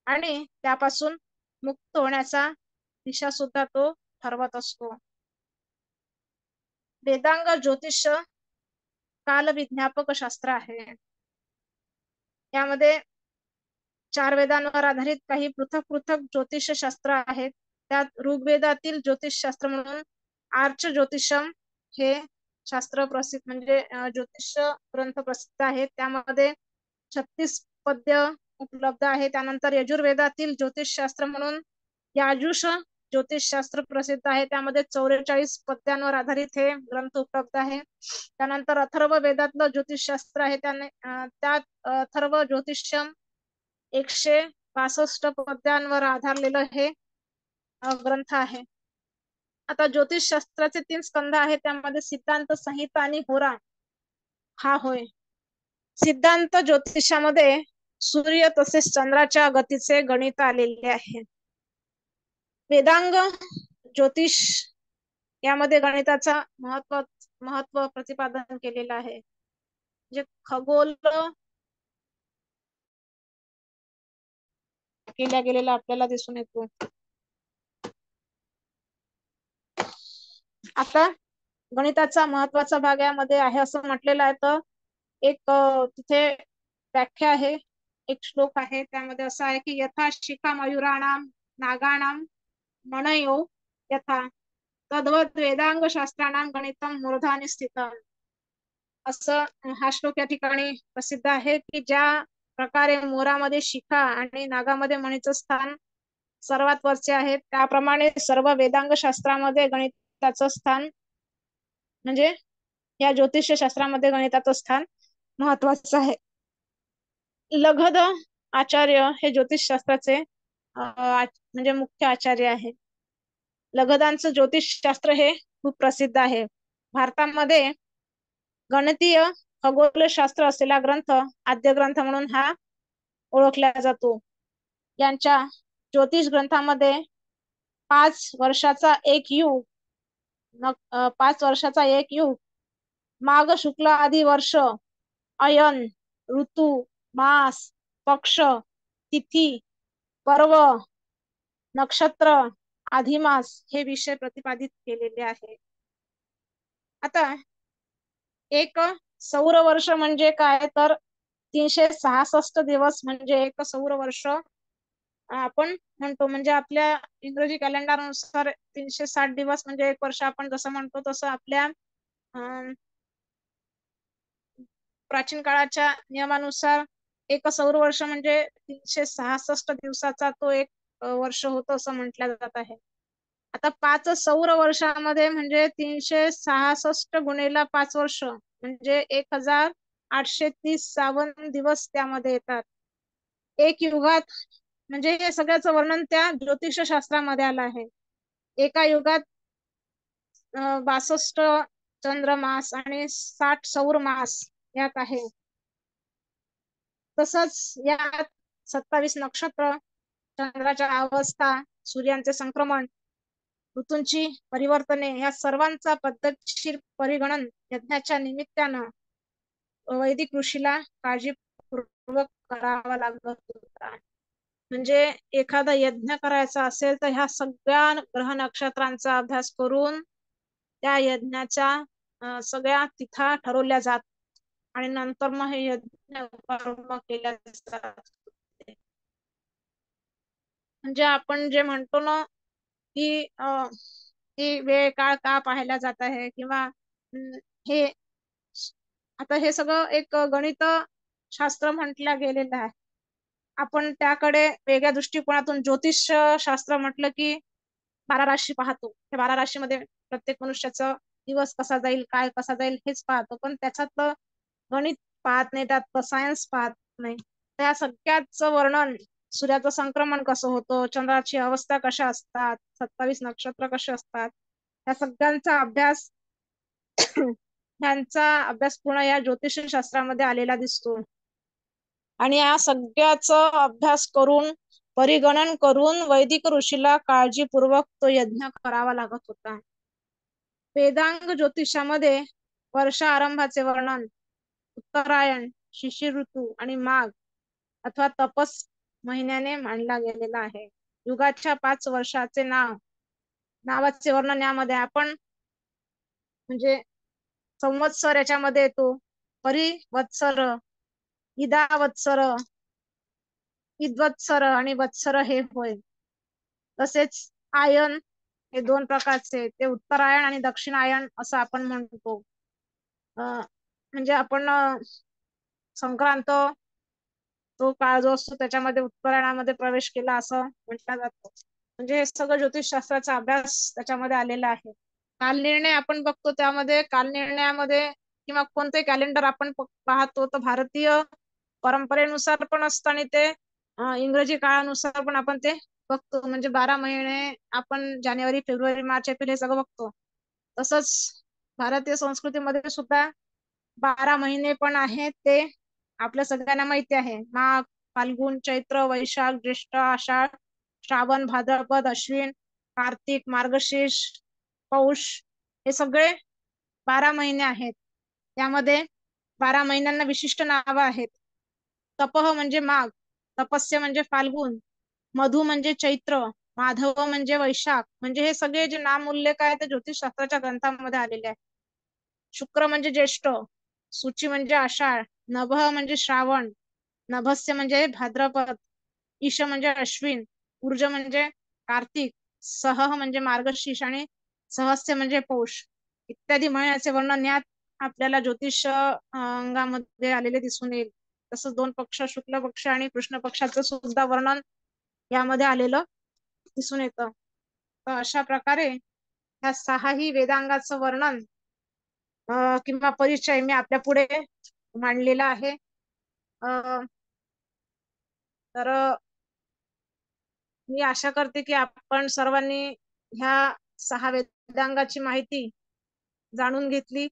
आणि त्यापासून मुक्त होण्याचा दिशा सुद्धा तो ठरवत असतो. वेदांग ज्योतिष कालविज्ञापक शास्त्र आहे. यामध्ये 4 वेदांवर आधारित काही पृथक पृथक ज्योतिष शास्त्र आहेत. त्यात ऋग्वेदातील ज्योतिष शास्त्र म्हणून आर्च ज्योतिषम हे शास्त्र प्रसिद्ध म्हणजे ज्योतिष ग्रंथ प्रसिद्ध आहेत. त्यामध्ये 36 पद्य उपलब्ध आहे. त्यानंतर यजुर्वेदातील ज्योतिष शास्त्र म्हणून याजुष ज्योतिष शास्त्र प्रसिद्ध आहे. त्यामध्ये 44 पद्यांवर आधारित हे ग्रंथ उपलब्ध आहे. त्यानंतर अथर्व वेदातलं ज्योतिष शास्त्र आहे. त्यात अथर्व ज्योतिषम 162 पद्यांवर आधारलेलं हे ग्रंथ आहे. आता ज्योतिष शास्त्राचे 3 स्कंध आहेत. त्यामध्ये सिद्धांत, संहिता आणि होरा हा होय. सिद्धांत ज्योतिषामध्ये सूर्य तसेच चंद्राच्या गतीचे गणित आलेले आहे. वेदांग ज्योतिष यामध्ये गणिताचा महत्व प्रतिपादन केलेलं आहे. म्हणजे खगोल केला गेलेला आपल्याला दिसून येतो. आता गणिताचा महत्वाचा भाग यामध्ये आहे असं म्हटलेलं आहे. तर एक तिथे व्याख्या आहे, एक श्लोक आहे. त्यामध्ये असं आहे की यथा शिखा मयुराणाम नागाणाम मनयो यथा तद्वत वेदांग शास्त्राणाम गणितम मूर्धानी स्थितम असं हा श्लोक या ठिकाणी प्रसिद्ध आहे की ज्या प्रकारे मोरामध्ये शिखा आणि नागामध्ये मणीचं स्थान सर्वात वरचे आहे, त्याप्रमाणे सर्व वेदांग शास्त्रामध्ये गणिताचं स्थान म्हणजे या ज्योतिष शास्त्रामध्ये गणिताचं स्थान महत्वाचं आहे. लगध आचार्य हे ज्योतिष शास्त्राचे म्हणजे मुख्य आचार्य आहे. लगधांचं ज्योतिष शास्त्र हे खूप प्रसिद्ध आहे. भारतामध्ये गणितीय खगोलशास्त्र असलेला ग्रंथ आद्य ग्रंथ म्हणून हा ओळखला जातो. यांच्या ज्योतिष ग्रंथामध्ये 5 वर्षाचा एक युग माघ शुक्ल आदी वर्ष, अयन, ऋतू, मास, पक्ष, तिथी, पर्व, नक्षत्र, अधिमास हे विषय प्रतिपादित केलेले आहे. आता एक सौर वर्ष म्हणजे काय, तर 366 दिवस म्हणजे एक सौर वर्ष आपण म्हणतो. म्हणजे आपल्या इंग्रजी कॅलेंडरनुसार 360 दिवस म्हणजे एक वर्ष आपण जसं म्हणतो तसं आपल्या प्राचीन काळाच्या नियमानुसार एक सौर वर्ष म्हणजे 366 दिवसाचा तो एक वर्ष होतं असं म्हटलं जात आहे. आता 5 सौर वर्षामध्ये म्हणजे 366 गुणिले 5 वर्ष म्हणजे 1830 दिवस त्यामध्ये येतात. एक युगात म्हणजे हे सगळ्याचं वर्णन त्या ज्योतिष शास्त्रामध्ये आलं आहे. एका युगात 62 चंद्रमास आणि 60 सौर मास यात आहे. तसंच यात 27 नक्षत्र, चंद्राच्या अवस्था, सूर्यांचे संक्रमण, ऋतूंची परिवर्तने या सर्वांचा पद्धतशीर परिगणन यज्ञाच्या निमित्तानं वैदिक ऋषीला काळजीपूर्वक करावा लागत होता. म्हणजे एखादा यज्ञ करायचा असेल तर ह्या सगळ्या ग्रह नक्षत्रांचा अभ्यास करून त्या यज्ञाच्या सगळ्या तिथा ठरवल्या जात आणि नंतर मग हे यज्ञ कर्म केल्या जातात. म्हणजे आपण जे म्हणतो ना की वेळ काळ का पाहायला जात आहे किंवा हे आता हे सगळं एक गणित शास्त्र म्हटलं गेलेलं आहे. आपण त्याकडे वेगळ्या दृष्टिकोनातून ज्योतिष शास्त्र म्हटलं की 12 राशी पाहतो. त्या 12 राशीमध्ये प्रत्येक मनुष्याचा दिवस कसा जाईल, काय कसा जाईल हेच पाहतो, पण त्याच्यातलं गणित पाहत नाही, त्यात सायन्स पाहत नाही. त्या सगळ्याच वर्णन, सूर्याचं संक्रमण कसं होतं, चंद्राची अवस्था कशा असतात, 27 नक्षत्र कसे असतात, या सगळ्यांचा अभ्यास ह्यांचा अभ्यास पूर्ण या ज्योतिष शास्त्रामध्ये आलेला दिसतो. आणि या सगळ्याचा अभ्यास करून परिगणन करून वैदिक ऋषीला काळजीपूर्वक तो यज्ञ करावा लागत होता. वेदांग ज्योतिषामध्ये वर्षा आरंभाचे वर्णन उत्तरायण, शिशिर ऋतू आणि माघ अथवा तपस महिन्याने मांडला गेलेला आहे. युगाच्या 5 वर्षाचे नावाचे वर्णन यामध्ये आपण म्हणजे संवत्सर याच्यामध्ये येतो, परिवत्सर, इदावत्सर, इद्वत्सर आणि वत्सर हे होय. तसेच आयन हे 2 प्रकारचे, ते उत्तरायण आणि दक्षिणायन असं आपण म्हणतो. म्हणजे आपण संक्रांत तो काळ जो असतो त्याच्यामध्ये उत्तरायणामध्ये प्रवेश केला असं म्हटलं जातं. म्हणजे हे सगळं ज्योतिषशास्त्राचा अभ्यास त्याच्यामध्ये आलेला आहे. कालनिर्णय आपण बघतो, त्यामध्ये कालनिर्णयामध्ये किंवा कोणते कॅलेंडर आपण पाहतो तर भारतीय परंपरेनुसार पण असतं आणि ते इंग्रजी काळानुसार पण आपण ते बघतो. म्हणजे 12 महिने आपण जानेवारी, फेब्रुवारी, मार्च, एप्रिल हे सगळं बघतो. तसंच भारतीय संस्कृतीमध्ये सुद्धा 12 महिने पण आहेत, ते आपल्या सगळ्यांना माहिती आहे. माघ, फाल्गुन, चैत्र, वैशाख, ज्येष्ठ, आषाढ, श्रावण, भाद्रपद, अश्विन, कार्तिक, मार्गशीर्ष, पौष हे सगळे 12 महिने आहेत. त्यामध्ये 12 महिन्यांना विशिष्ट नावं आहेत. तपह म्हणजे माघ, तपस्य म्हणजे फाल्गुन, मधु म्हणजे चैत्र, माधव म्हणजे वैशाख. म्हणजे हे सगळे जे नाम उल्लेख आहे ते ज्योतिषशास्त्राच्या ग्रंथामध्ये आलेले आहे. शुक्र म्हणजे ज्येष्ठ, सूची म्हणजे आषाढ, नभः म्हणजे श्रावण, नभस्य म्हणजे भाद्रपद, ईश म्हणजे अश्विन, ऊर्ज म्हणजे कार्तिक, सहः म्हणजे मार्गशीर्ष आणि सहस्य म्हणजे पौष इत्यादी महिन्याचे वर्णन यात आपल्याला ज्योतिष अंगामध्ये आलेले दिसून येईल. तसंच 2 पक्ष, शुक्ल पक्ष आणि कृष्ण पक्षाचं सुद्धा वर्णन यामध्ये आलेलं दिसून येतं. तर अशा प्रकारे ह्या 6ही वेदांगाचं वर्णन किंवा परिचय मी आपल्या पुढे मांडलेला आहे. तर मी आशा करते की आपण सर्वांनी ह्या 6 वेदांगाची माहिती जाणून घेतली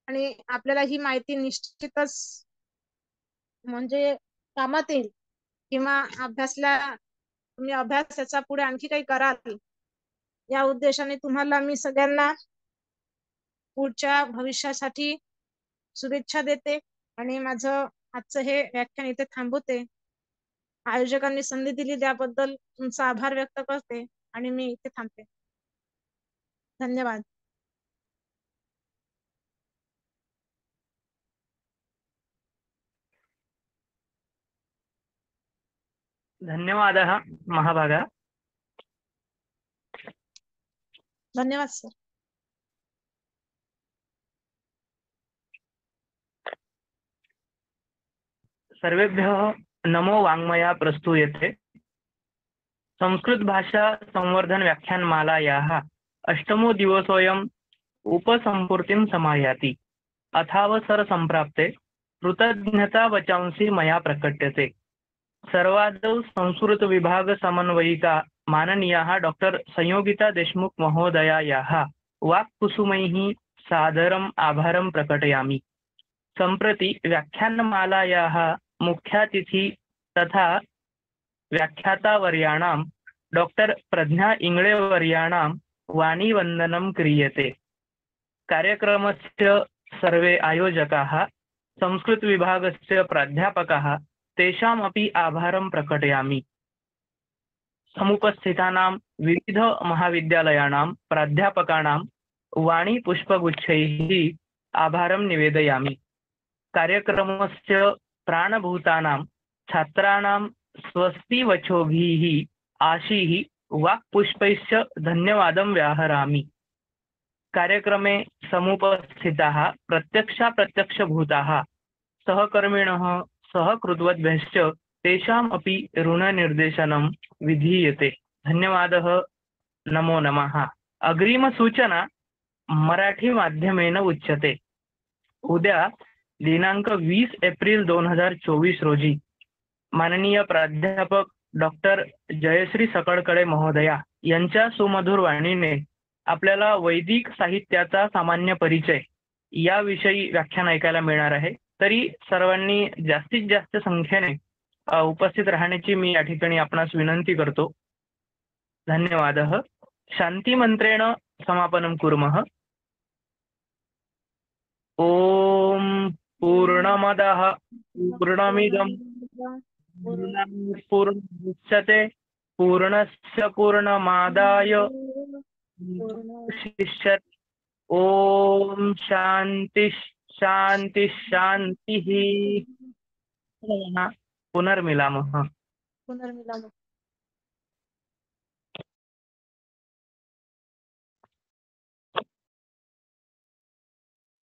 आणि आपल्याला ही माहिती निश्चितच म्हणजे कामात येईल किंवा तुम्ही अभ्यास याचा पुढे आणखी काही कराल या उद्देशाने तुम्हाला मी सगळ्यांना पुढच्या भविष्यासाठी शुभेच्छा देते आणि माझं आजचं हे व्याख्यान इथे थांबवते. आयोजकांनी संधी दिली त्याबद्दल तुमचा आभार व्यक्त करते आणि मी इथे थांबते. धन्यवाद. धन्यवादः महाभागा. धन्यवाद सर. सर्वेभ्यः नमो वाङ्मया प्रस्तूयते. संस्कृत भाषा संवर्धन व्याख्यानमालायाः 8मो दिवसोऽयम् उपसम्पूर्तिं समायाति. अथावसर सम्प्राप्ते कृतज्ञता वचांसि मया प्रकट्यते. सर्वादौ संस्कृत विभाग समन्वयिका माननीयाः डॉक्टर संयोगिता देशमुख महोदयायाः वाक्कुसुमैः सादरम् आभारं प्रकटयामि। सम्प्रति व्याख्यानमालायाः मुख्यातिथि तथा व्याख्यातावर्याणां डॉक्टर प्रज्ञा इंगळेवर्याणां वाणीवन्दनं क्रियते। कार्यक्रमस्य सर्वे आयोजकाः, संस्कृतविभागस्य प्राध्यापकाः, तेषामपि आभारं प्रकटयामि। समुपस्थितानां विविध महाविद्यालयानां प्राध्यापकानां वाणीपुष्पगुच्छैः आभारं निवेदयामि। कार्यक्रमस्य प्राणभूतानां छात्राणां स्वस्तिवचोभिः आशीः वाक्पुष्पैश्च धन्यवादं व्याहरामि। कार्यक्रमे समुपस्थिताः प्रत्यक्षाप्रत्यक्षभूताः सहकर्मिणः सहकृतवद्भ्यश्च तेषाम् अपि ऋणनिर्देशनं विधीयते। धन्यवादः। नमो नमः। अग्रिमसूचना मराठी माध्यमेन उच्यते। उद्या दिनांक 20 एप्रिल 2024 रोजी माननीय प्राध्यापक डॉक्टर जयश्री सकळकडे महोदया यांच्या सुमधुर वाणीने आपल्याला वैदिक साहित्याचा सामान्य परिचय याविषयी व्याख्यान ऐकायला मिळणार आहे। तरी सर्वांनी जास्तीत जास्त संख्येने उपस्थित राहण्याची मी या ठिकाणी आपणास विनंती करतो। धन्यवादः। शांतिमंत्रेण समापनं कुर्मः। ओम पूर्णमदः पूर्णमिदं पूर्णात् पूर्णमुदच्यते पूर्णस्य पूर्णमादाय पूर्णमेवावशिष्यते। ओम शांति शांति शांतिः। पुनर्मिलामः।